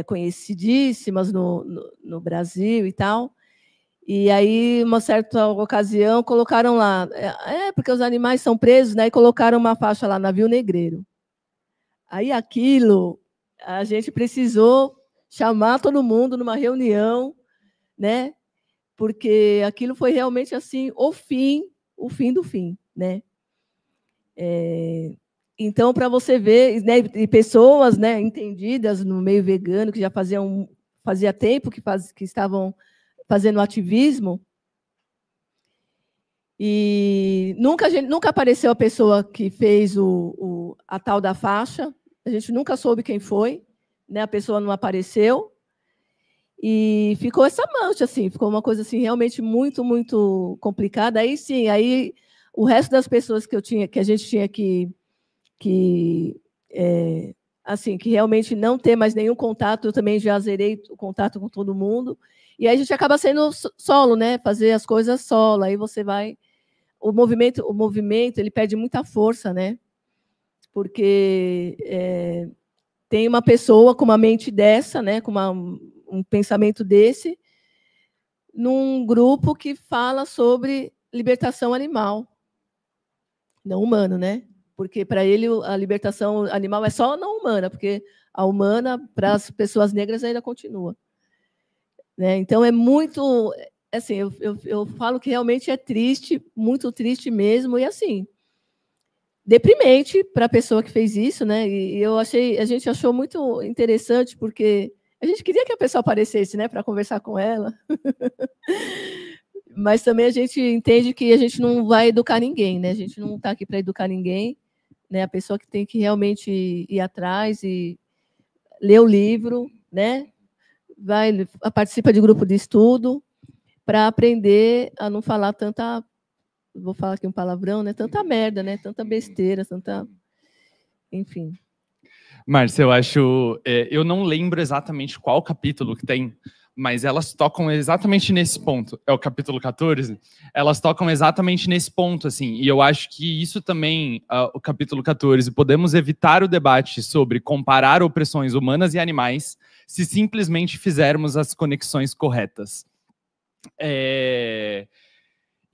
S3: conhecidíssimas no Brasil e tal. E aí, uma certa ocasião, colocaram lá, porque os animais são presos, né, e colocaram uma faixa lá, navio negreiro. Aí aquilo, a gente precisou chamar todo mundo numa reunião, né, porque aquilo foi realmente assim o fim do fim, né? Então, para você ver, né, e pessoas, né, entendidas no meio vegano, que já fazia tempo que estavam fazendo ativismo, e nunca apareceu a pessoa que fez a tal da faixa, a gente nunca soube quem foi, né, a pessoa não apareceu, e ficou essa mancha, assim, ficou uma coisa assim, realmente muito, muito complicada. Aí sim, aí o resto das pessoas que a gente tinha que assim, que realmente não ter mais nenhum contato, eu também já zerei o contato com todo mundo, e aí a gente acaba sendo solo, né? Fazer as coisas solo, aí você vai... O movimento ele perde muita força, né? Porque tem uma pessoa com uma mente dessa, né? Com um pensamento desse, num grupo que fala sobre libertação animal, não humano, né? Porque para ele a libertação animal é só não humana, porque a humana, para as pessoas negras, ainda continua. Né? Então, é muito... Assim, eu falo que realmente é triste, muito triste mesmo, e assim, deprimente para a pessoa que fez isso, né? E a gente achou muito interessante, porque a gente queria que a pessoa aparecesse, né, para conversar com ela. Mas também a gente entende que a gente não vai educar ninguém, né? A gente não está aqui para educar ninguém, né? A pessoa que tem que realmente ir atrás e ler o livro, né? Participa de grupo de estudo para aprender a não falar tanta, vou falar aqui um palavrão, né? Tanta merda, né? Tanta besteira, tanta, enfim.
S1: Márcia, eu acho, eu não lembro exatamente qual capítulo que tem, mas elas tocam exatamente nesse ponto. É o capítulo 14. Elas tocam exatamente nesse ponto, assim. E eu acho que isso também, o capítulo 14, podemos evitar o debate sobre comparar opressões humanas e animais se simplesmente fizermos as conexões corretas.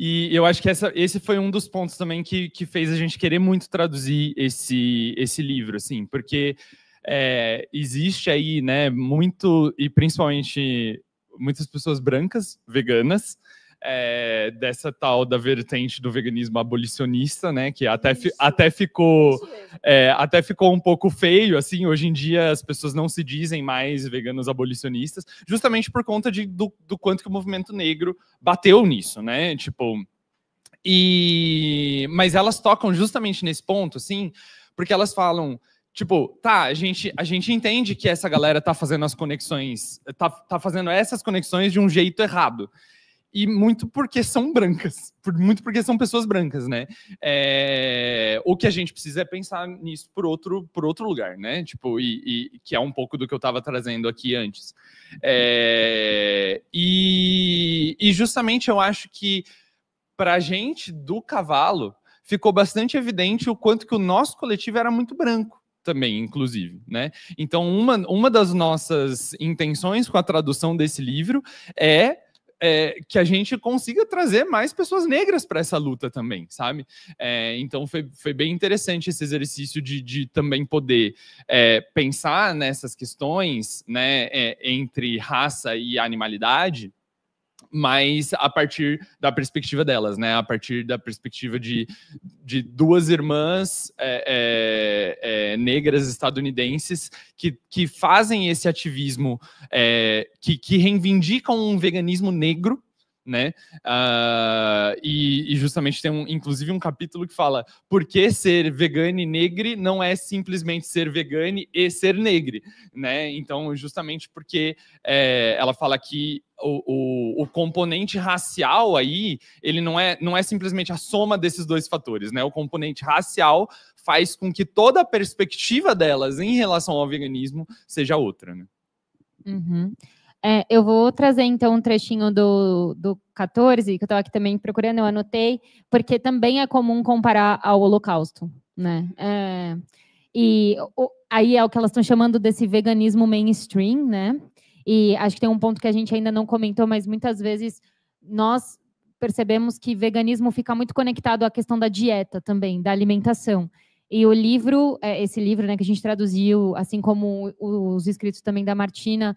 S1: E eu acho que esse foi um dos pontos também que fez a gente querer muito traduzir esse livro, assim, porque existe aí, né, muito, e principalmente muitas pessoas brancas, veganas, dessa tal da vertente do veganismo abolicionista, né, que até ficou um pouco feio, assim. Hoje em dia as pessoas não se dizem mais veganos abolicionistas, justamente por conta do quanto que o movimento negro bateu nisso, né, tipo... Mas elas tocam justamente nesse ponto, assim, porque elas falam... Tipo, tá, a gente entende que essa galera tá fazendo as conexões, tá fazendo essas conexões de um jeito errado. E muito porque são brancas, muito porque são pessoas brancas, né? O que a gente precisa é pensar nisso por outro lugar, né? Tipo, e que é um pouco do que eu estava trazendo aqui antes. E justamente eu acho que pra gente do cavalo ficou bastante evidente o quanto que o nosso coletivo era muito branco também, inclusive, né? Então, uma das nossas intenções com a tradução desse livro é que a gente consiga trazer mais pessoas negras para essa luta também, sabe? Então, foi bem interessante esse exercício de também poder pensar nessas questões, né, entre raça e animalidade, mas a partir da perspectiva delas, né? A partir da perspectiva de duas irmãs negras estadunidenses que fazem esse ativismo, que reivindicam um veganismo negro, né? E justamente tem inclusive um capítulo que fala por que ser vegane negre não é simplesmente ser vegane e ser negre, né? Então, justamente porque ela fala que o componente racial aí, ele não é simplesmente a soma desses dois fatores, né? O componente racial faz com que toda a perspectiva delas em relação ao veganismo seja outra, né?
S2: Uhum. Eu vou trazer, então, um trechinho do 14, que eu estava aqui também procurando, eu anotei, porque também é comum comparar ao Holocausto, né? Aí é o que elas estão chamando desse veganismo mainstream, né? E acho que tem um ponto que a gente ainda não comentou, mas muitas vezes nós percebemos que veganismo fica muito conectado à questão da dieta também, da alimentação. E o livro, esse livro, né, que a gente traduziu, assim como os escritos também da Martina,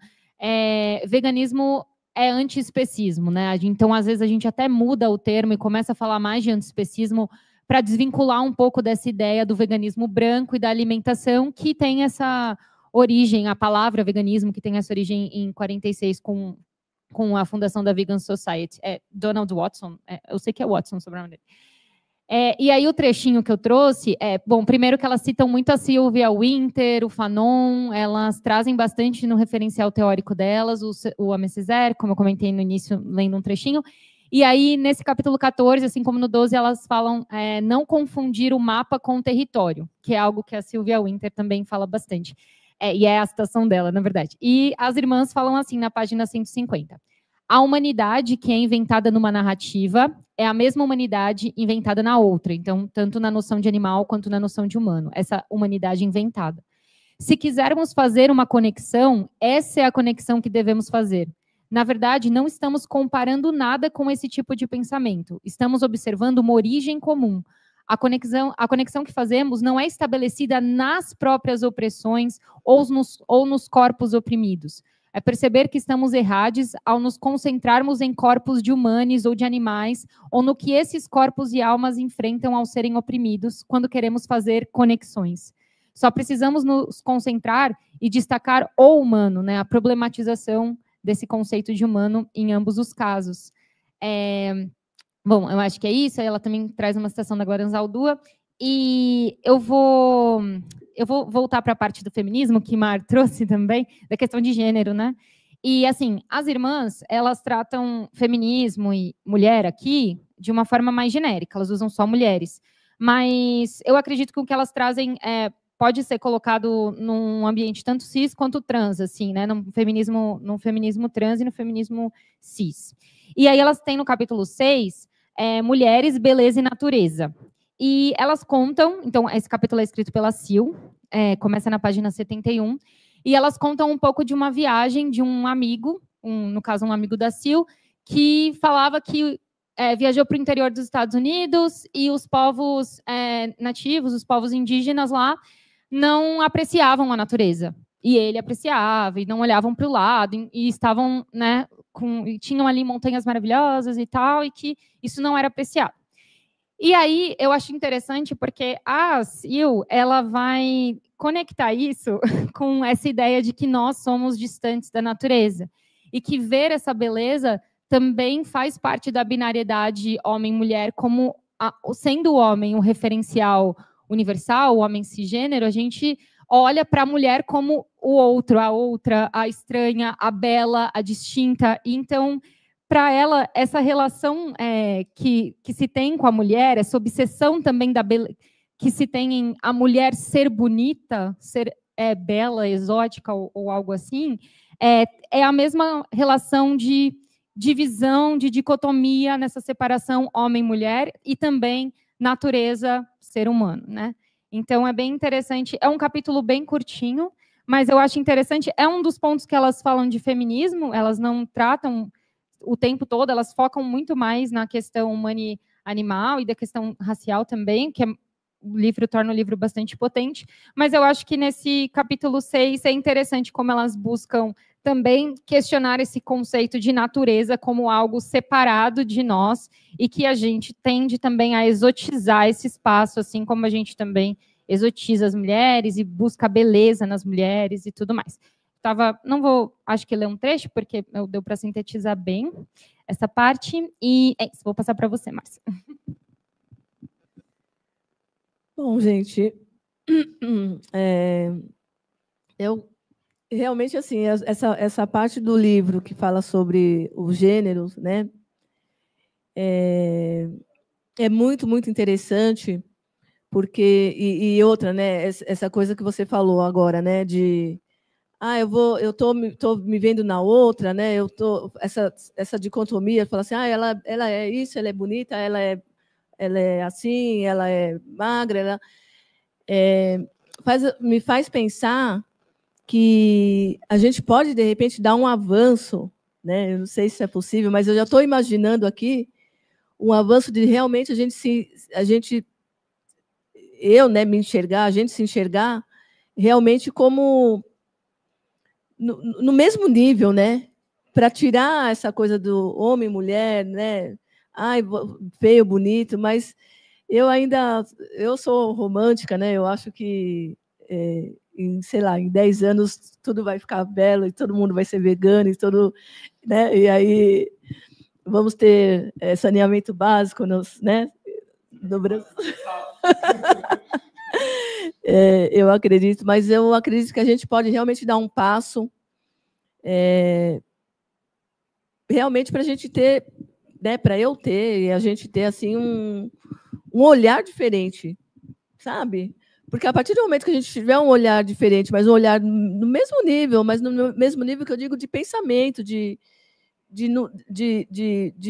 S2: veganismo é antiespecismo, né? Então, às vezes, a gente até muda o termo e começa a falar mais de antiespecismo para desvincular um pouco dessa ideia do veganismo branco e da alimentação, que tem essa origem, a palavra veganismo, que tem essa origem em 46 com a fundação da Vegan Society. Donald Watson, eu sei que é Watson o sobrenome dele. E aí o trechinho que eu trouxe bom, primeiro que elas citam muito a Sylvia Wynter, o Fanon, elas trazem bastante no referencial teórico delas, o Aimé Césaire, como eu comentei no início, lendo um trechinho, E aí, nesse capítulo 14, assim como no 12, elas falam não confundir o mapa com o território, que é algo que a Sylvia Wynter também fala bastante. E é a citação dela, na verdade. E as irmãs falam assim, na página 150. A humanidade que é inventada numa narrativa é a mesma humanidade inventada na outra. Então, tanto na noção de animal quanto na noção de humano. Essa humanidade inventada. Se quisermos fazer uma conexão, essa é a conexão que devemos fazer. Na verdade, não estamos comparando nada com esse tipo de pensamento. Estamos observando uma origem comum. A conexão que fazemos não é estabelecida nas próprias opressões ou nos corpos oprimidos. É perceber que estamos errados ao nos concentrarmos em corpos de humanos ou de animais, ou no que esses corpos e almas enfrentam ao serem oprimidos, quando queremos fazer conexões. Só precisamos nos concentrar e destacar o humano, né, a problematização desse conceito de humano em ambos os casos. Bom, eu acho que é isso. Aí ela também traz uma citação da Glória Anzaldúa. E eu vou voltar para a parte do feminismo, que Mar trouxe também, da questão de gênero, né? E, assim, as irmãs, elas tratam feminismo e mulher aqui de uma forma mais genérica, elas usam só mulheres. Mas eu acredito que o que elas trazem pode ser colocado num ambiente tanto cis quanto trans, assim, né? No feminismo trans e no feminismo cis. E aí elas têm no capítulo 6, Mulheres, Beleza e Natureza. E elas contam, então esse capítulo é escrito pela Sil, começa na página 71, e elas contam um pouco de uma viagem de um amigo, no caso um amigo da Sil, que falava que viajou para o interior dos Estados Unidos e os povos nativos, os povos indígenas lá, não apreciavam a natureza. E ele apreciava, e não olhavam para o lado, e estavam, né, e tinham ali montanhas maravilhosas e tal, e que isso não era apreciado. E aí, eu acho interessante, porque a Sil, ela vai conectar isso com essa ideia de que nós somos distantes da natureza, e que ver essa beleza também faz parte da binariedade homem-mulher, como sendo o homem um referencial universal, o homem cisgênero, a gente olha para a mulher como o outro, a outra, a estranha, a bela, a distinta. E então, para ela, essa relação que se tem com a mulher, essa obsessão também da beleza, que se tem em a mulher ser bonita, ser bela, exótica ou algo assim, é a mesma relação de divisão, de dicotomia nessa separação homem-mulher e também natureza, ser humano, né? Então, é bem interessante. É um capítulo bem curtinho, mas eu acho interessante. É um dos pontos que elas falam de feminismo, elas não tratam o tempo todo, elas focam muito mais na questão humano-animal e da questão racial também, que o livro torna o livro bastante potente. Mas eu acho que nesse capítulo 6 é interessante como elas buscam também questionar esse conceito de natureza como algo separado de nós e que a gente tende também a exotizar esse espaço, assim como a gente também exotiza as mulheres e busca beleza nas mulheres e tudo mais. Não vou, acho que ler um trecho, porque deu para sintetizar bem essa parte, e é isso, vou passar para você, Márcia.
S3: Bom, gente, eu realmente, assim, essa parte do livro que fala sobre os gêneros, né, é muito, muito interessante, porque, e outra, né, essa coisa que você falou agora, né, de, eu tô me vendo na outra, né, essa dicotomia, fala assim, ela é isso, ela é bonita, ela é assim, ela é magra, me faz pensar que a gente pode, de repente, dar um avanço, né? Eu não sei se é possível, mas eu já estou imaginando aqui um avanço de realmente a gente a gente se enxergar realmente como no mesmo nível, né? Para tirar essa coisa do homem e mulher, né? Feio, bonito, mas eu sou romântica, né? Eu acho que em 10 anos tudo vai ficar belo e todo mundo vai ser vegano e né? E aí vamos ter saneamento básico no Brasil. Eu acredito, mas eu acredito que a gente pode realmente dar um passo realmente para a gente ter né, para eu ter e a gente ter assim um olhar diferente, sabe? Porque a partir do momento que a gente tiver um olhar diferente, mas um olhar no mesmo nível, mas no mesmo nível que eu digo de pensamento, de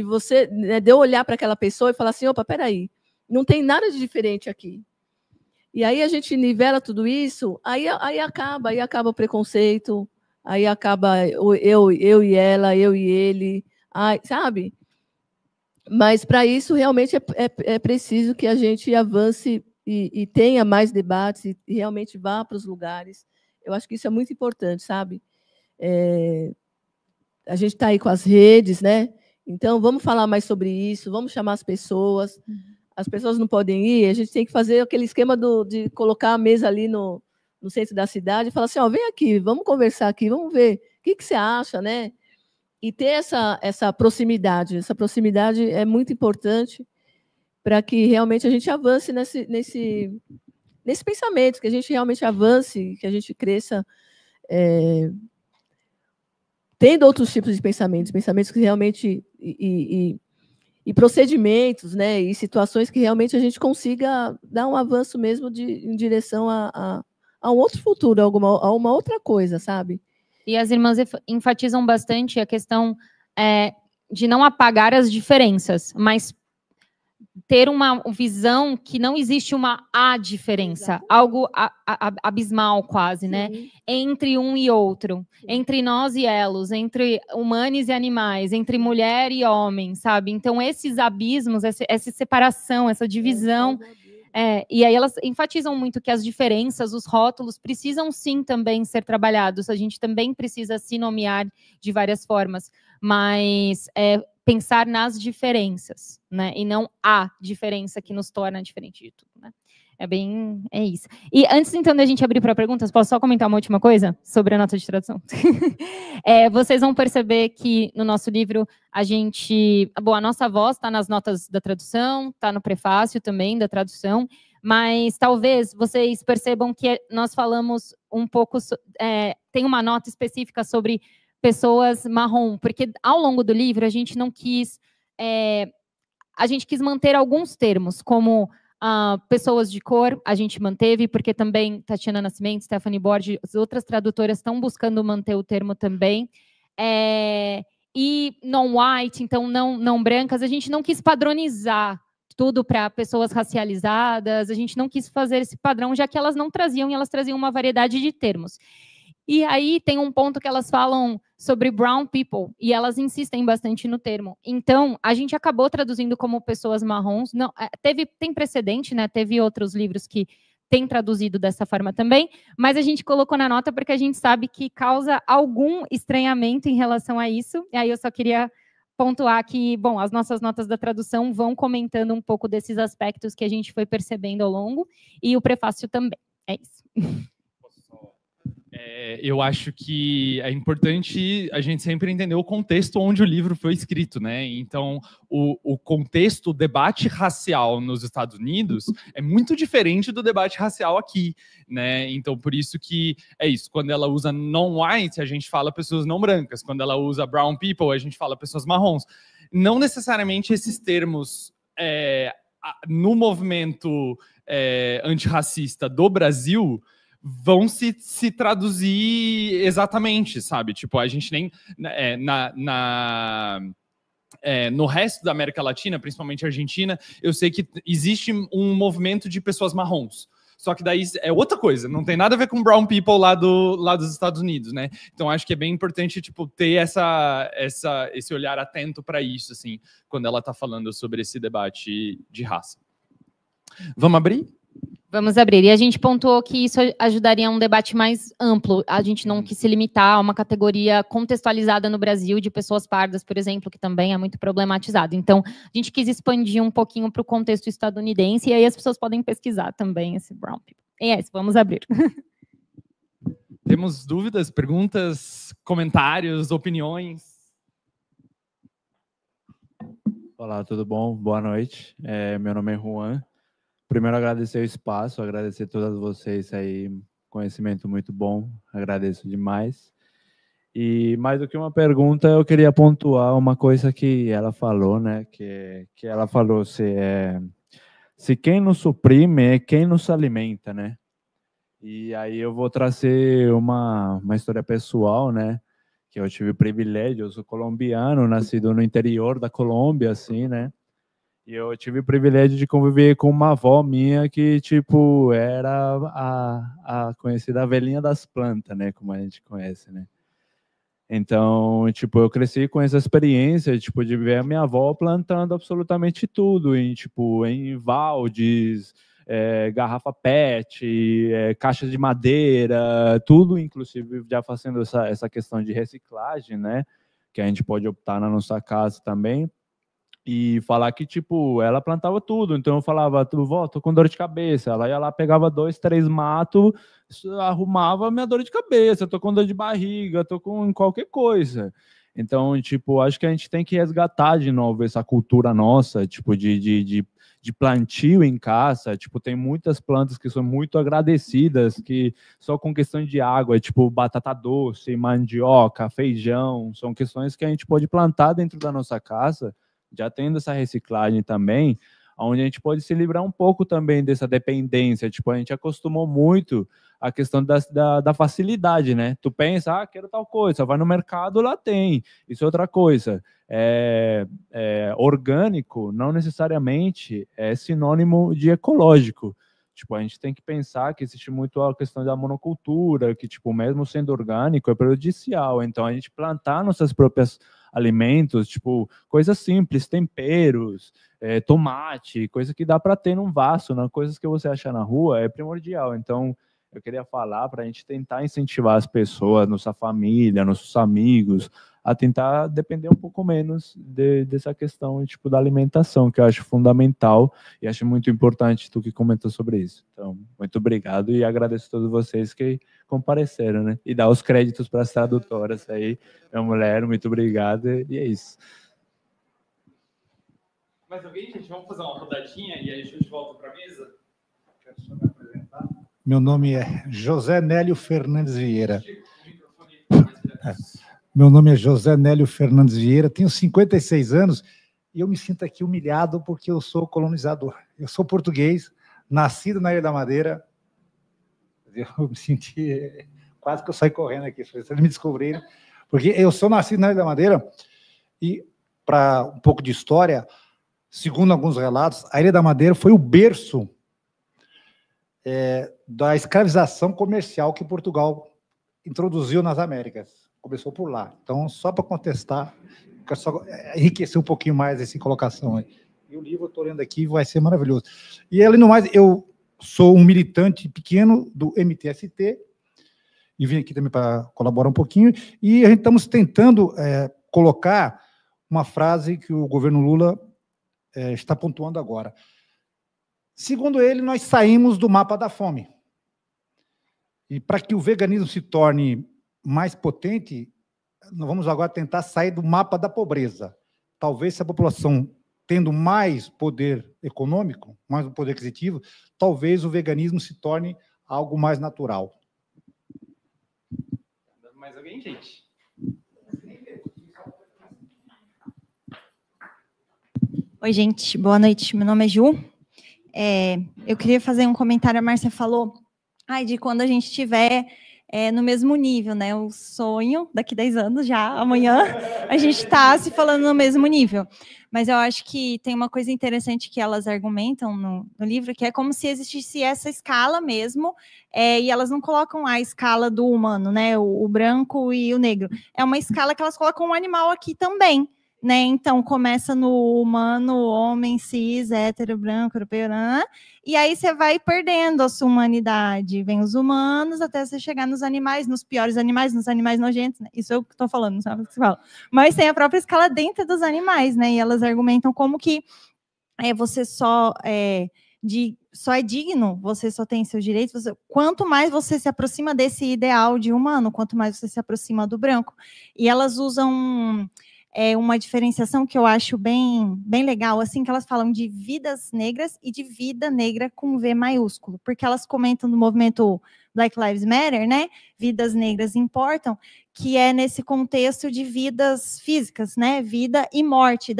S3: você, né, de eu olhar para aquela pessoa e falar assim, opa, peraí, não tem nada de diferente aqui. E aí a gente nivela tudo isso, aí acaba o preconceito, aí acaba eu e ela, eu e ele, sabe? Mas para isso realmente é preciso que a gente avance e tenha mais debates e realmente vá para os lugares. Eu acho que isso é muito importante, sabe? A gente está aí com as redes, né? Então, vamos falar mais sobre isso, vamos chamar as pessoas. As pessoas não podem ir, a gente tem que fazer aquele esquema de colocar a mesa ali no centro da cidade e falar assim, ó, vem aqui, vamos conversar aqui, vamos ver o que você acha, né? E ter essa proximidade. Essa proximidade é muito importante para que realmente a gente avance nesse pensamento, que a gente realmente avance, que a gente cresça tendo outros tipos de pensamentos que realmente e procedimentos, né, e situações que realmente a gente consiga dar um avanço mesmo em direção a um outro futuro, a uma outra coisa, sabe?
S2: E as irmãs enfatizam bastante a questão de não apagar as diferenças, mas ter uma visão que não existe uma diferença, algo abismal quase, né? Entre um e outro, entre nós e elos, entre humanos e animais, entre mulher e homem, sabe? Então, esses abismos, essa separação, essa divisão... e aí elas enfatizam muito que as diferenças, os rótulos, precisam sim também ser trabalhados, a gente também precisa se nomear de várias formas, mas pensar nas diferenças, né? E não a diferença que nos torna diferente de tudo, né? É isso. E antes, então, da gente abrir para perguntas, posso só comentar uma última coisa sobre a nota de tradução? Vocês vão perceber que no nosso livro a nossa voz está nas notas da tradução, está no prefácio também da tradução, mas talvez vocês percebam que nós falamos um pouco, tem uma nota específica sobre pessoas marrom, porque ao longo do livro a gente não quis, a gente quis manter alguns termos, como pessoas de cor, a gente manteve, porque também Tatiana Nascimento, Stephanie Borges, as outras tradutoras estão buscando manter o termo também, e non-white, então não brancas, a gente não quis padronizar tudo para pessoas racializadas, a gente não quis fazer esse padrão, já que elas não traziam, e elas traziam uma variedade de termos. E aí tem um ponto que elas falam sobre brown people, e elas insistem bastante no termo. Então, a gente acabou traduzindo como pessoas marrons. Não, tem precedente, né? Teve outros livros que têm traduzido dessa forma também, mas a gente colocou na nota porque a gente sabe que causa algum estranhamento em relação a isso. E aí eu só queria pontuar que, bom, as nossas notas da tradução vão comentando um pouco desses aspectos que a gente foi percebendo ao longo, e o prefácio também. É isso.
S1: Eu acho que é importante a gente sempre entender o contexto onde o livro foi escrito, né? Então, o contexto, o debate racial nos Estados Unidos é muito diferente do debate racial aqui, né? Então, por isso que é isso. Quando ela usa non-white, a gente fala pessoas não brancas. Quando ela usa brown people, a gente fala pessoas marrons. Não necessariamente esses termos no movimento antirracista do Brasil vão se traduzir exatamente, sabe? Tipo, a gente nem... no resto da América Latina, principalmente Argentina, eu sei que existe um movimento de pessoas marrons. Só que daí é outra coisa, não tem nada a ver com brown people lá dos Estados Unidos, né? Então, acho que é bem importante, tipo, ter esse olhar atento para isso, assim, quando ela está falando sobre esse debate de raça. Vamos abrir?
S2: Vamos abrir. E a gente pontuou que isso ajudaria a um debate mais amplo. A gente não quis se limitar a uma categoria contextualizada no Brasil de pessoas pardas, por exemplo, que também é muito problematizado. Então, a gente quis expandir um pouquinho para o contexto estadunidense, e aí as pessoas podem pesquisar também esse brown people. E é isso, vamos abrir.
S1: Temos dúvidas, perguntas, comentários, opiniões?
S4: Olá, tudo bom? Boa noite. Meu nome é Juan. Primeiro, agradecer o espaço, agradecer a todas vocês aí, conhecimento muito bom, agradeço demais. E mais do que uma pergunta, eu queria pontuar uma coisa que ela falou, né? Que ela falou se quem nos suprime é quem nos alimenta, né? E aí eu vou trazer uma história pessoal, né? Que eu tive o privilégio, eu sou colombiano, nascido no interior da Colômbia, assim, né? E eu tive o privilégio de conviver com uma avó minha que, tipo, era a conhecida velhinha das plantas, né? Como a gente conhece, né? Então, tipo, eu cresci com essa experiência, tipo, de ver a minha avó plantando absolutamente tudo, em baldes, garrafa PET, caixas de madeira, tudo, inclusive, já fazendo essa questão de reciclagem, né? Que a gente pode optar na nossa casa também. E falar que, tipo, ela plantava tudo. Então eu falava, vó, tô com dor de cabeça. Ela ia lá, pegava 2, 3 matos, arrumava a minha dor de cabeça. Tô com dor de barriga, tô com qualquer coisa. Então, tipo, acho que a gente tem que resgatar de novo essa cultura nossa, tipo, de plantio em casa. Tipo, tem muitas plantas que são muito agradecidas, que só com questão de água, tipo, batata doce, mandioca, feijão, são questões que a gente pode plantar dentro da nossa casa, já tendo essa reciclagem também, onde a gente pode se livrar um pouco também dessa dependência. Tipo, a gente acostumou muito a questão da facilidade, né? Tu pensa, quero tal coisa, vai no mercado, lá tem. Isso é outra coisa. Orgânico não necessariamente é sinônimo de ecológico. Tipo, a gente tem que pensar que existe muito a questão da monocultura, que, tipo, mesmo sendo orgânico, é prejudicial. Então, a gente plantar nossas próprias alimentos, tipo, coisas simples, temperos, tomate, coisa que dá para ter num vaso, né? Coisas que você achar na rua, é primordial. Então, eu queria falar para a gente tentar incentivar as pessoas, nossa família, nossos amigos, a tentar depender um pouco menos dessa questão, tipo, da alimentação, que eu acho fundamental e acho muito importante tu que comentou sobre isso. Então, muito obrigado e agradeço a todos vocês que compareceram, né? E dar os créditos para as tradutoras aí, minha mulher, muito obrigado, e é isso.
S1: Mais alguém, gente? Vamos fazer uma rodadinha e aí a gente volta para a mesa?
S5: Quero só me apresentar. Meu nome é José Nélio Fernandes Vieira. Meu nome é José Nélio Fernandes Vieira, tenho 56 anos e eu me sinto aqui humilhado porque eu sou colonizador. Eu sou português, nascido na Ilha da Madeira. Eu me senti... Quase que eu saí correndo aqui, se vocês me descobrirem. Porque eu sou nascido na Ilha da Madeira e, para um pouco de história, segundo alguns relatos, a Ilha da Madeira foi o berço da escravização comercial que Portugal introduziu nas Américas. Começou por lá. Então, só para contestar, quero só enriquecer um pouquinho mais essa colocação aí. E o livro, eu estou lendo aqui, vai ser maravilhoso. E, além do mais, eu sou um militante pequeno do MTST, e vim aqui também para colaborar um pouquinho, e a gente estamos tentando colocar uma frase que o governo Lula está pontuando agora. Segundo ele, nós saímos do mapa da fome. E para que o veganismo se torne mais potente, nós vamos agora tentar sair do mapa da pobreza. Talvez se a população tendo mais poder econômico, mais poder aquisitivo, talvez o veganismo se torne algo mais natural.
S1: Mais alguém, gente?
S6: Oi, gente. Boa noite. Meu nome é Ju. Eu queria fazer um comentário. A Márcia falou de quando a gente estiver no mesmo nível, né? O sonho, daqui 10 anos já, amanhã, a gente está se falando no mesmo nível. Mas eu acho que tem uma coisa interessante que elas argumentam no livro, que é como se existisse essa escala mesmo, e elas não colocam a escala do humano, né? O branco e o negro. É uma escala que elas colocam um animal aqui também, né? Então, começa no humano, homem, cis, hétero, branco, europeu, e aí você vai perdendo a sua humanidade. Vem os humanos até você chegar nos animais, nos piores animais, nos animais nojentos, né? Isso eu que estou falando, não sabe o que você fala. Mas tem a própria escala dentro dos animais, né? E elas argumentam como que você só é digno, você só tem seus direitos, quanto mais você se aproxima desse ideal de humano, quanto mais você se aproxima do branco. E elas usam uma diferenciação que eu acho bem legal, assim, que elas falam de vidas negras e de vida negra com V maiúsculo, porque elas comentam do movimento Black Lives Matter, né? Vidas negras importam, que é nesse contexto de vidas físicas, né? Vida e morte.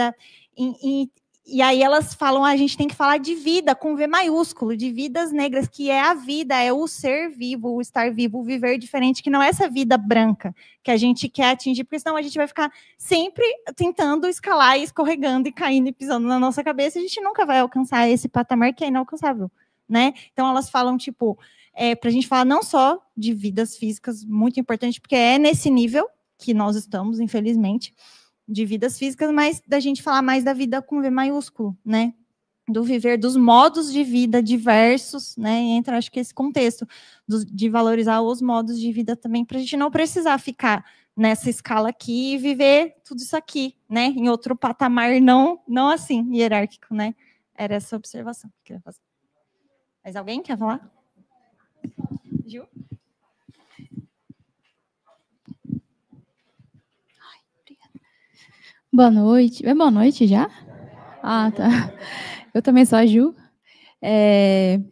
S6: E aí elas falam, a gente tem que falar de vida, com V maiúsculo, de vidas negras, que é a vida, é o ser vivo, o estar vivo, o viver diferente, que não é essa vida branca que a gente quer atingir, porque senão a gente vai ficar sempre tentando escalar, e escorregando e caindo e pisando na nossa cabeça, a gente nunca vai alcançar esse patamar que é inalcançável, né? Então elas falam, tipo, para a gente falar não só de vidas físicas, muito importante, porque é nesse nível que nós estamos, infelizmente, de vidas físicas, mas da gente falar mais da vida com V maiúsculo, né? Do viver, dos modos de vida diversos, né? E entra, acho que esse contexto de valorizar os modos de vida também, para a gente não precisar ficar nessa escala aqui e viver tudo isso aqui, né? Em outro patamar, não assim, hierárquico, né? Era essa observação que eu queria fazer. Mas alguém quer falar? Gil?
S7: Boa noite. É boa noite já? Ah, tá. Eu também sou a Ju.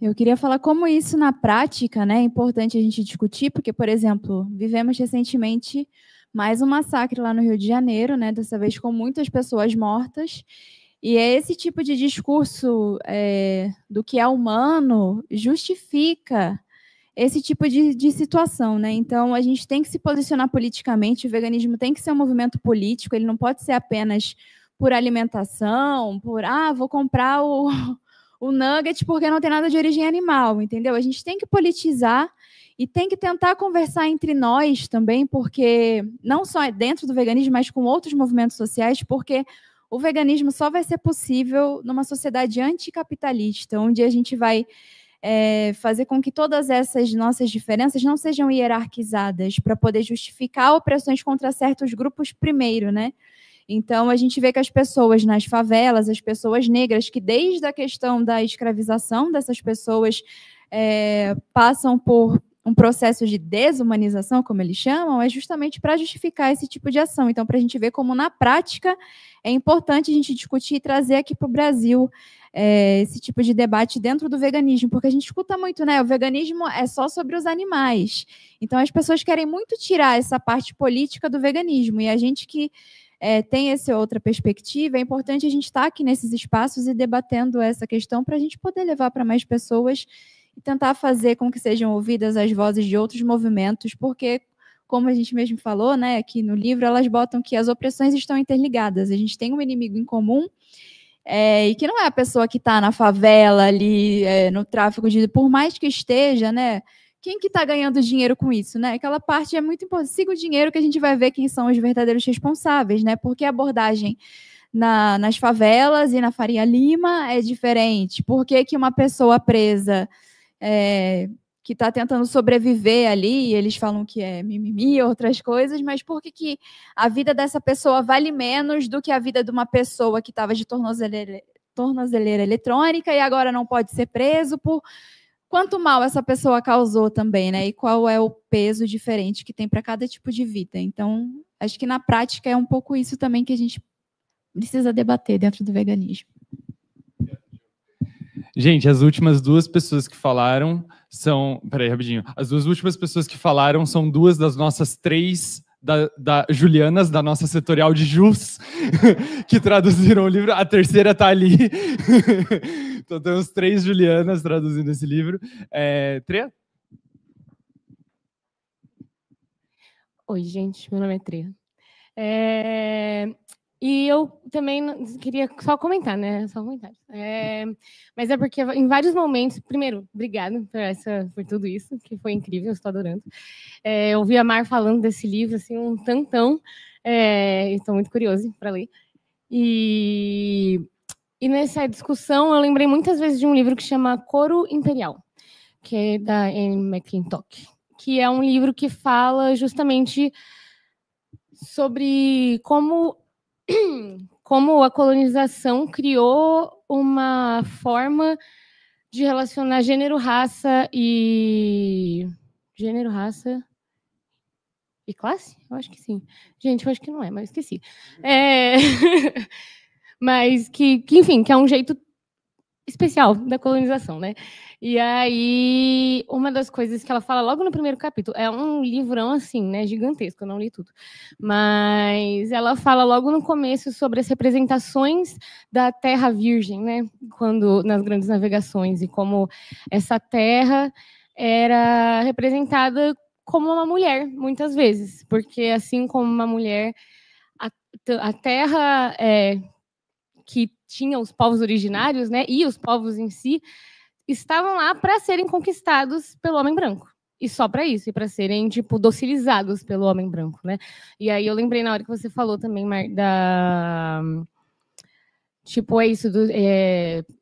S7: Eu queria falar como isso na prática, né, é importante a gente discutir, porque, por exemplo, vivemos recentemente mais um massacre lá no Rio de Janeiro, né, dessa vez com muitas pessoas mortas, e é esse tipo de discurso do que é humano justifica esse tipo de situação, né? Então, a gente tem que se posicionar politicamente, o veganismo tem que ser um movimento político, ele não pode ser apenas por alimentação, vou comprar o nugget porque não tem nada de origem animal, entendeu? A gente tem que politizar e tem que tentar conversar entre nós também, porque não só dentro do veganismo, mas com outros movimentos sociais, porque o veganismo só vai ser possível numa sociedade anticapitalista, onde a gente vai fazer com que todas essas nossas diferenças não sejam hierarquizadas para poder justificar opressões contra certos grupos primeiro, né? Então, a gente vê que as pessoas nas favelas, as pessoas negras, que desde a questão da escravização dessas pessoas passam por um processo de desumanização, como eles chamam, é justamente para justificar esse tipo de ação. Então, para a gente ver como, na prática, é importante a gente discutir e trazer aqui para o Brasil esse tipo de debate dentro do veganismo, porque a gente escuta muito, né? O veganismo é só sobre os animais. Então, as pessoas querem muito tirar essa parte política do veganismo, e a gente que tem essa outra perspectiva, é importante a gente estar aqui nesses espaços e debatendo essa questão para a gente poder levar para mais pessoas e tentar fazer com que sejam ouvidas as vozes de outros movimentos, porque, como a gente mesmo falou, né, aqui no livro, elas botam que as opressões estão interligadas. A gente tem um inimigo em comum, e que não é a pessoa que está na favela ali, no tráfico por mais que esteja, né? Quem que está ganhando dinheiro com isso, né? Aquela parte é muito importante. Siga o dinheiro que a gente vai ver quem são os verdadeiros responsáveis, né? Porque a abordagem nas favelas e na Faria Lima é diferente. Por que que uma pessoa presa que está tentando sobreviver ali, eles falam que é mimimi e outras coisas, mas por que que a vida dessa pessoa vale menos do que a vida de uma pessoa que estava de tornozeleira eletrônica e agora não pode ser preso por quanto mal essa pessoa causou também, né? E qual é o peso diferente que tem para cada tipo de vida. Então, acho que na prática é um pouco isso também que a gente precisa debater dentro do veganismo.
S1: Gente, as últimas duas pessoas que falaram são... Peraí, rapidinho. As duas últimas pessoas que falaram são duas das nossas três... Da Julianas, da nossa setorial de Jus, que traduziram o livro. A terceira está ali. Então, temos 3 Julianas traduzindo esse livro. Trea?
S8: Oi, gente. Meu nome é Trea. E eu também queria só comentar, né? Só comentar. Mas é porque em vários momentos... Primeiro, obrigada por tudo isso, que foi incrível, estou adorando. Eu ouvi a Mar falando desse livro, assim, um tantão. Estou muito curiosa para ler. E nessa discussão, eu lembrei muitas vezes de um livro que chama Coro Imperial, que é da Anne McClintock, que é um livro que fala justamente sobre como a colonização criou uma forma de relacionar gênero, raça e classe? Eu acho que sim. Gente, eu acho que não é, mas esqueci. Mas que, enfim, que é um jeito especial da colonização, né? E aí, uma das coisas que ela fala logo no primeiro capítulo, é um livrão assim, né, gigantesco, eu não li tudo, mas ela fala logo no começo sobre as representações da terra virgem, né, quando nas grandes navegações, e como essa terra era representada como uma mulher, muitas vezes, porque assim como uma mulher, a terra que tinha os povos originários, né, e os povos em si, estavam lá para serem conquistados pelo homem branco. E só para isso, e para serem, tipo, docilizados pelo homem branco, né? E aí eu lembrei na hora que você falou também, tipo, é isso,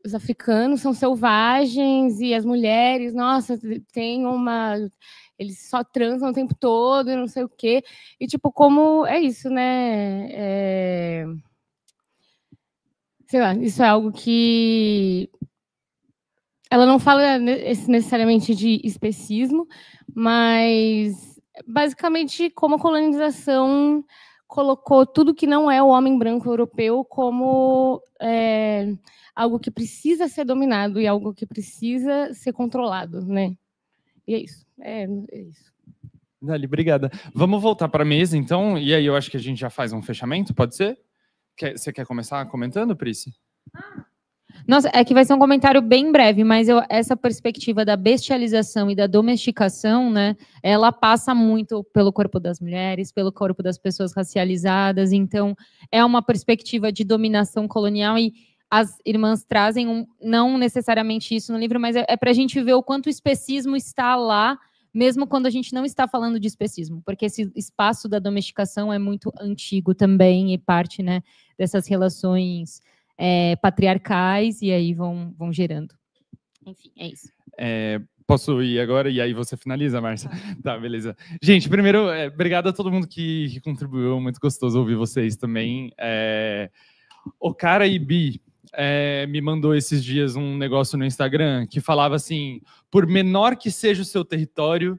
S8: os africanos são selvagens e as mulheres, nossa, tem uma... Eles só transam o tempo todo e não sei o quê. E, tipo, como é isso, né? Sei lá, isso é algo que... Ela não fala necessariamente de especismo, mas basicamente como a colonização colocou tudo que não é o homem branco europeu como algo que precisa ser dominado e algo que precisa ser controlado, né? E é isso. É isso.
S1: Dali, obrigada. Vamos voltar para a mesa, então, e aí eu acho que a gente já faz um fechamento, pode ser? Você quer começar comentando, Prisci?
S2: Nossa, é que vai ser um comentário bem breve, mas essa perspectiva da bestialização e da domesticação, né, ela passa muito pelo corpo das mulheres, pelo corpo das pessoas racializadas, então é uma perspectiva de dominação colonial e as irmãs trazem, não necessariamente isso no livro, mas é para a gente ver o quanto o especismo está lá, mesmo quando a gente não está falando de especismo, porque esse espaço da domesticação é muito antigo também e parte, né, dessas relações patriarcais, e aí vão gerando. Enfim, é isso.
S1: Posso ir agora? E aí você finaliza, Márcia? Tá, beleza. Gente, primeiro, obrigado a todo mundo que contribuiu, muito gostoso ouvir vocês também. O cara Ibi me mandou esses dias um negócio no Instagram que falava assim, por menor que seja o seu território,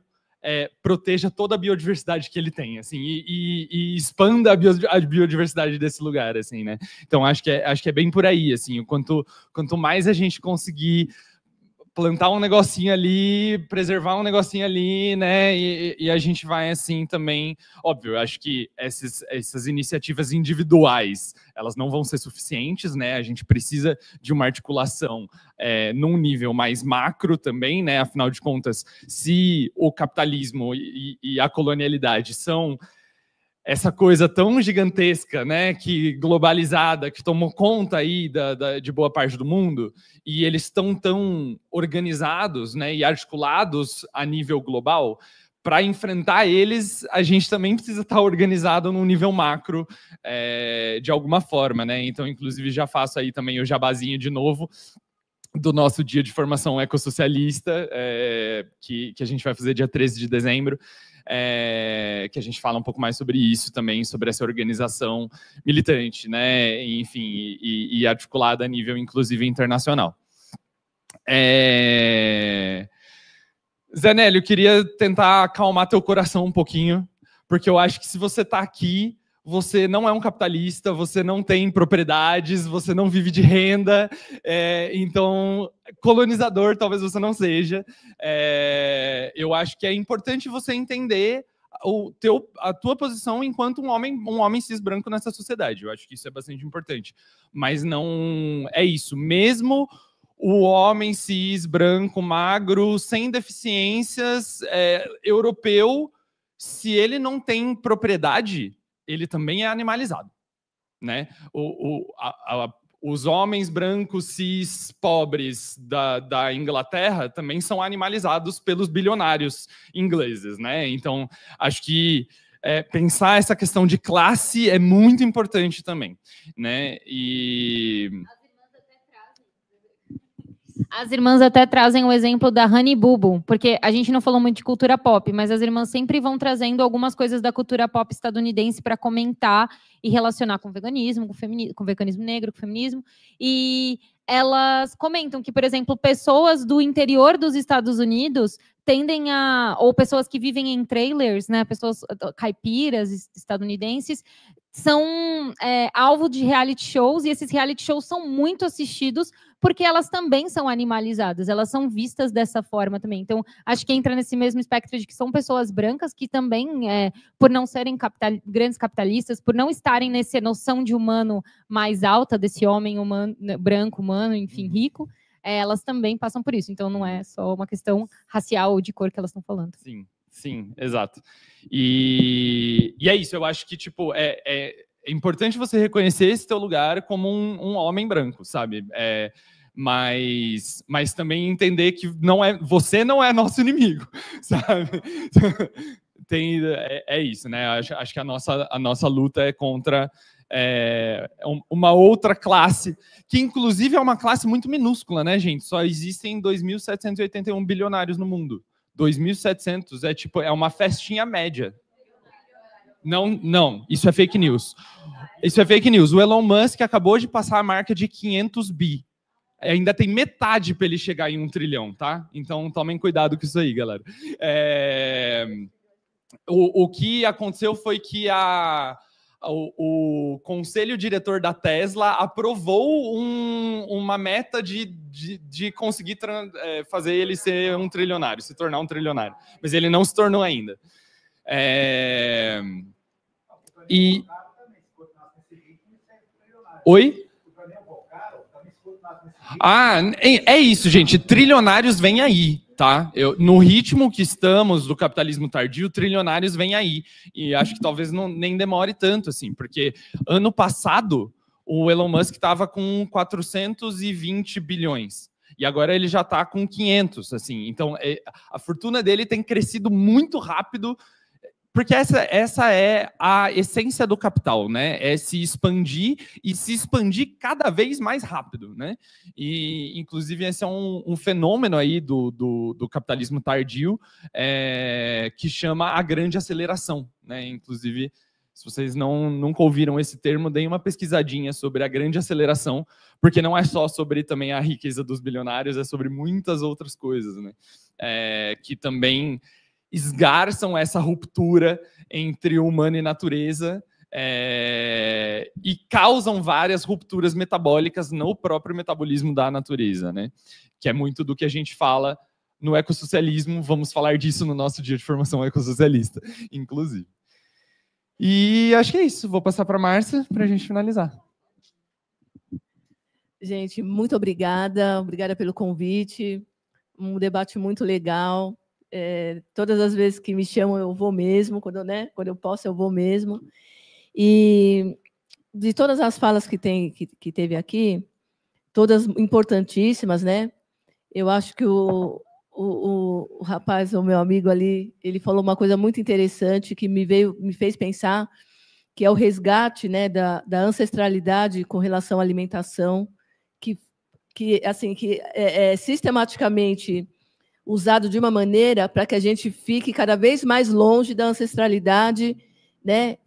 S1: proteja toda a biodiversidade que ele tem, assim, e expanda a biodiversidade desse lugar, assim, né? Então acho que é bem por aí, assim, quanto mais a gente conseguir plantar um negocinho ali, preservar um negocinho ali, né? E a gente vai assim também. Óbvio, eu acho que essas iniciativas individuais, elas não vão ser suficientes, né? A gente precisa de uma articulação num nível mais macro também, né? Afinal de contas, se o capitalismo e a colonialidade são essa coisa tão gigantesca, né, que globalizada, que tomou conta aí de boa parte do mundo, e eles estão tão organizados, né, e articulados a nível global, para enfrentar eles, a gente também precisa estar organizado num nível macro, de alguma forma, né? Então, inclusive, já faço aí também o jabazinho de novo do nosso dia de formação ecossocialista, que a gente vai fazer dia 13 de dezembro, que a gente fala um pouco mais sobre isso também, sobre essa organização militante, né? Enfim, e articulada a nível, inclusive, internacional. Zé Nélio, eu queria tentar acalmar teu coração um pouquinho, porque eu acho que se você está aqui, você não é um capitalista, você não tem propriedades, você não vive de renda, então, colonizador talvez você não seja. Eu acho que é importante você entender a tua posição enquanto um homem cis branco nessa sociedade. Eu acho que isso é bastante importante. Mas não é isso. Mesmo o homem cis, branco, magro, sem deficiências, europeu, se ele não tem propriedade, ele também é animalizado, né? Os homens brancos, cis, pobres da Inglaterra também são animalizados pelos bilionários ingleses, né? Então, acho que pensar essa questão de classe é muito importante também, né?
S2: As irmãs até trazem o exemplo da Honey Boo Boo, porque a gente não falou muito de cultura pop, mas as irmãs sempre vão trazendo algumas coisas da cultura pop estadunidense para comentar e relacionar com o veganismo, com o veganismo negro, com o feminismo. E elas comentam que, por exemplo, pessoas do interior dos Estados Unidos tendem ou pessoas que vivem em trailers, né, pessoas caipiras estadunidenses, são alvo de reality shows, e esses reality shows são muito assistidos porque elas também são animalizadas, elas são vistas dessa forma também. Então, acho que entra nesse mesmo espectro de que são pessoas brancas que também, por não serem grandes capitalistas, por não estarem nessa noção de humano mais alta, desse homem humano, branco, humano, enfim, rico, elas também passam por isso. Então, não é só uma questão racial ou de cor que elas estão falando.
S1: Sim. Sim, exato. E é isso, eu acho que tipo, é importante você reconhecer esse teu lugar como um homem branco, sabe? Mas também entender que você não é nosso inimigo, sabe? É isso, né? Acho que a nossa luta é contra uma outra classe, que inclusive é uma classe muito minúscula, né, gente? Só existem 2.781 bilionários no mundo. 2.700 é uma festinha média. Não, isso é fake news. Isso é fake news. O Elon Musk acabou de passar a marca de 500 bi. Ainda tem metade para ele chegar em 1 trilhão, tá? Então tomem cuidado com isso aí, galera. O que aconteceu foi que o conselho diretor da Tesla aprovou uma meta de conseguir fazer ele ser um trilionário, se tornar um trilionário. Mas ele não se tornou ainda. Oi? É isso, gente. Trilionários vêm aí, tá? No ritmo que estamos do capitalismo tardio, trilionários vêm aí. E acho que talvez nem demore tanto, assim, porque ano passado o Elon Musk estava com 420 bilhões. E agora ele já está com 500, assim. Então, a fortuna dele tem crescido muito rápido, porque essa é a essência do capital, né? É se expandir e se expandir cada vez mais rápido, né? E, inclusive, esse é um fenômeno aí do capitalismo tardio que chama a grande aceleração, né? Inclusive, se vocês nunca ouviram esse termo, deem uma pesquisadinha sobre a grande aceleração, porque não é só sobre também a riqueza dos bilionários, é sobre muitas outras coisas, né? Que também esgarçam essa ruptura entre humano e natureza e causam várias rupturas metabólicas no próprio metabolismo da natureza, né? Que é muito do que a gente fala no ecossocialismo. Vamos falar disso no nosso dia de formação ecossocialista, inclusive. E acho que é isso. Vou passar para a Márcia para a gente finalizar.
S3: Gente, muito obrigada. Obrigada pelo convite. Um debate muito legal. Todas as vezes que me chamam, eu vou mesmo. Quando eu posso, eu vou mesmo. E de todas as falas que teve aqui, todas importantíssimas, né? Eu acho que o rapaz, o meu amigo ali, ele falou uma coisa muito interessante que me fez pensar, que é o resgate, né, da ancestralidade com relação à alimentação, que é sistematicamente usado de uma maneira para que a gente fique cada vez mais longe da ancestralidade, né?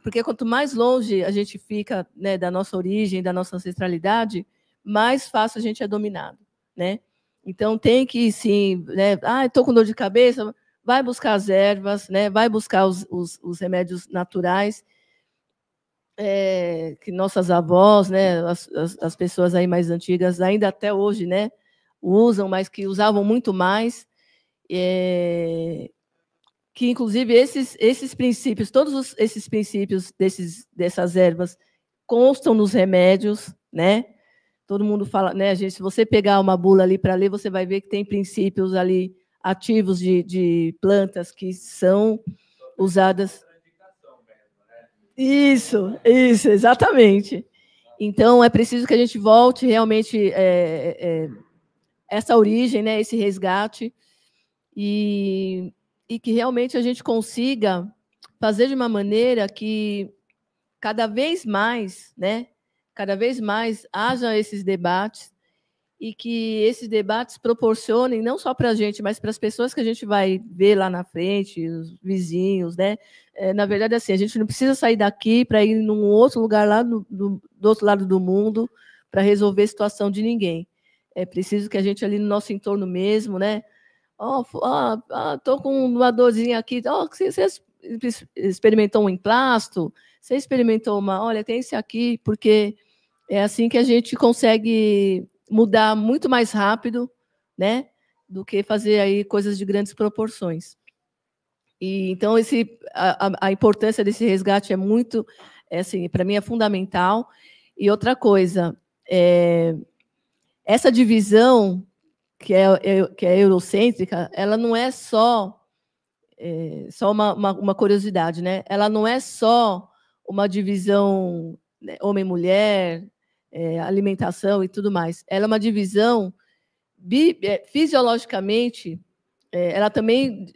S3: Porque quanto mais longe a gente fica, né, da nossa origem, da nossa ancestralidade, mais fácil a gente é dominado, né? Então tem que sim, né? Estou com dor de cabeça, vai buscar as ervas, né? Vai buscar os remédios naturais que nossas avós, né? As pessoas aí mais antigas ainda até hoje, né? Usam, mas que usavam muito mais, que inclusive esses princípios, todos esses princípios dessas ervas constam nos remédios, né? Todo mundo fala, né, gente, se você pegar uma bula ali para ler, você vai ver que tem princípios ali ativos de plantas que são usadas. Isso, exatamente. Então, é preciso que a gente volte realmente essa origem, né, esse resgate, e que realmente a gente consiga fazer de uma maneira que cada vez mais, né, haja esses debates, e que esses debates proporcionem, não só para a gente, mas para as pessoas que a gente vai ver lá na frente, os vizinhos, né? Na verdade, assim, a gente não precisa sair daqui para ir num outro lugar lá do outro lado do mundo para resolver a situação de ninguém. É preciso que a gente ali no nosso entorno mesmo, né? Estou com uma dorzinha aqui. Você experimentou um emplasto? você experimentou uma, olha, tem esse aqui, porque é assim que a gente consegue mudar muito mais rápido, né, do que fazer aí coisas de grandes proporções. E então a importância desse resgate é muito, assim, para mim é fundamental. E outra coisa, essa divisão que é eurocêntrica, ela não é só uma curiosidade, né? Ela não é só uma divisão, né, homem-mulher, alimentação e tudo mais. Ela é uma divisão fisiologicamente. Ela também,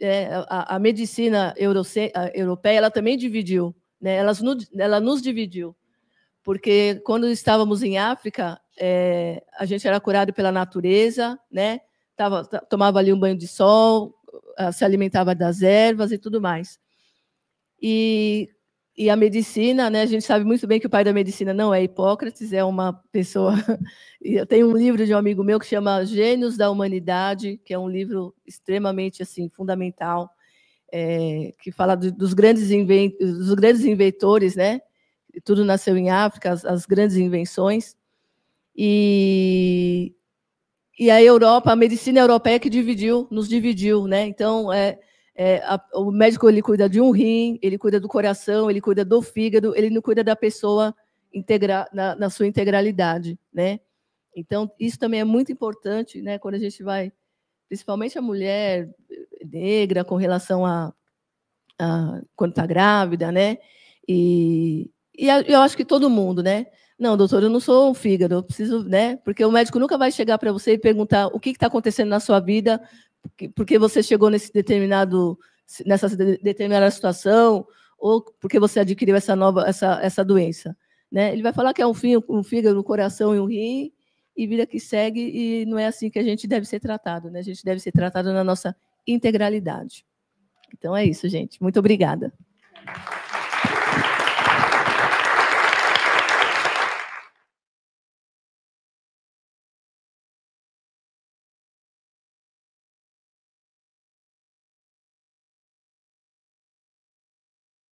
S3: a medicina europeia, ela também dividiu, né? Ela nos dividiu, porque quando estávamos em África, a gente era curado pela natureza, né? Tomava ali um banho de sol, se alimentava das ervas e tudo mais. E a medicina, né? A gente sabe muito bem que o pai da medicina não é Hipócrates, é uma pessoa. Eu tenho um livro de um amigo meu que chama Gênios da Humanidade, que é um livro extremamente assim fundamental, que fala dos grandes inventores, né? Tudo nasceu em África, as grandes invenções. E a Europa, a medicina europeia que nos dividiu, né? Então, o médico ele cuida de um rim, ele cuida do coração, ele cuida do fígado, ele não cuida da pessoa na sua integralidade, né? Então, isso também é muito importante, né? Quando a gente vai, principalmente a mulher negra, com relação a quando está grávida, né? E eu acho que todo mundo, né? Não, doutor, eu não sou um fígado, eu preciso, né? Porque o médico nunca vai chegar para você e perguntar o que está acontecendo na sua vida, porque você chegou nessa determinada situação, ou porque você adquiriu essa doença, né? Ele vai falar que é um fígado, um coração e um rim, e vida que segue, e não é assim que a gente deve ser tratado, né? A gente deve ser tratado na nossa integralidade. Então é isso, gente. Muito obrigada.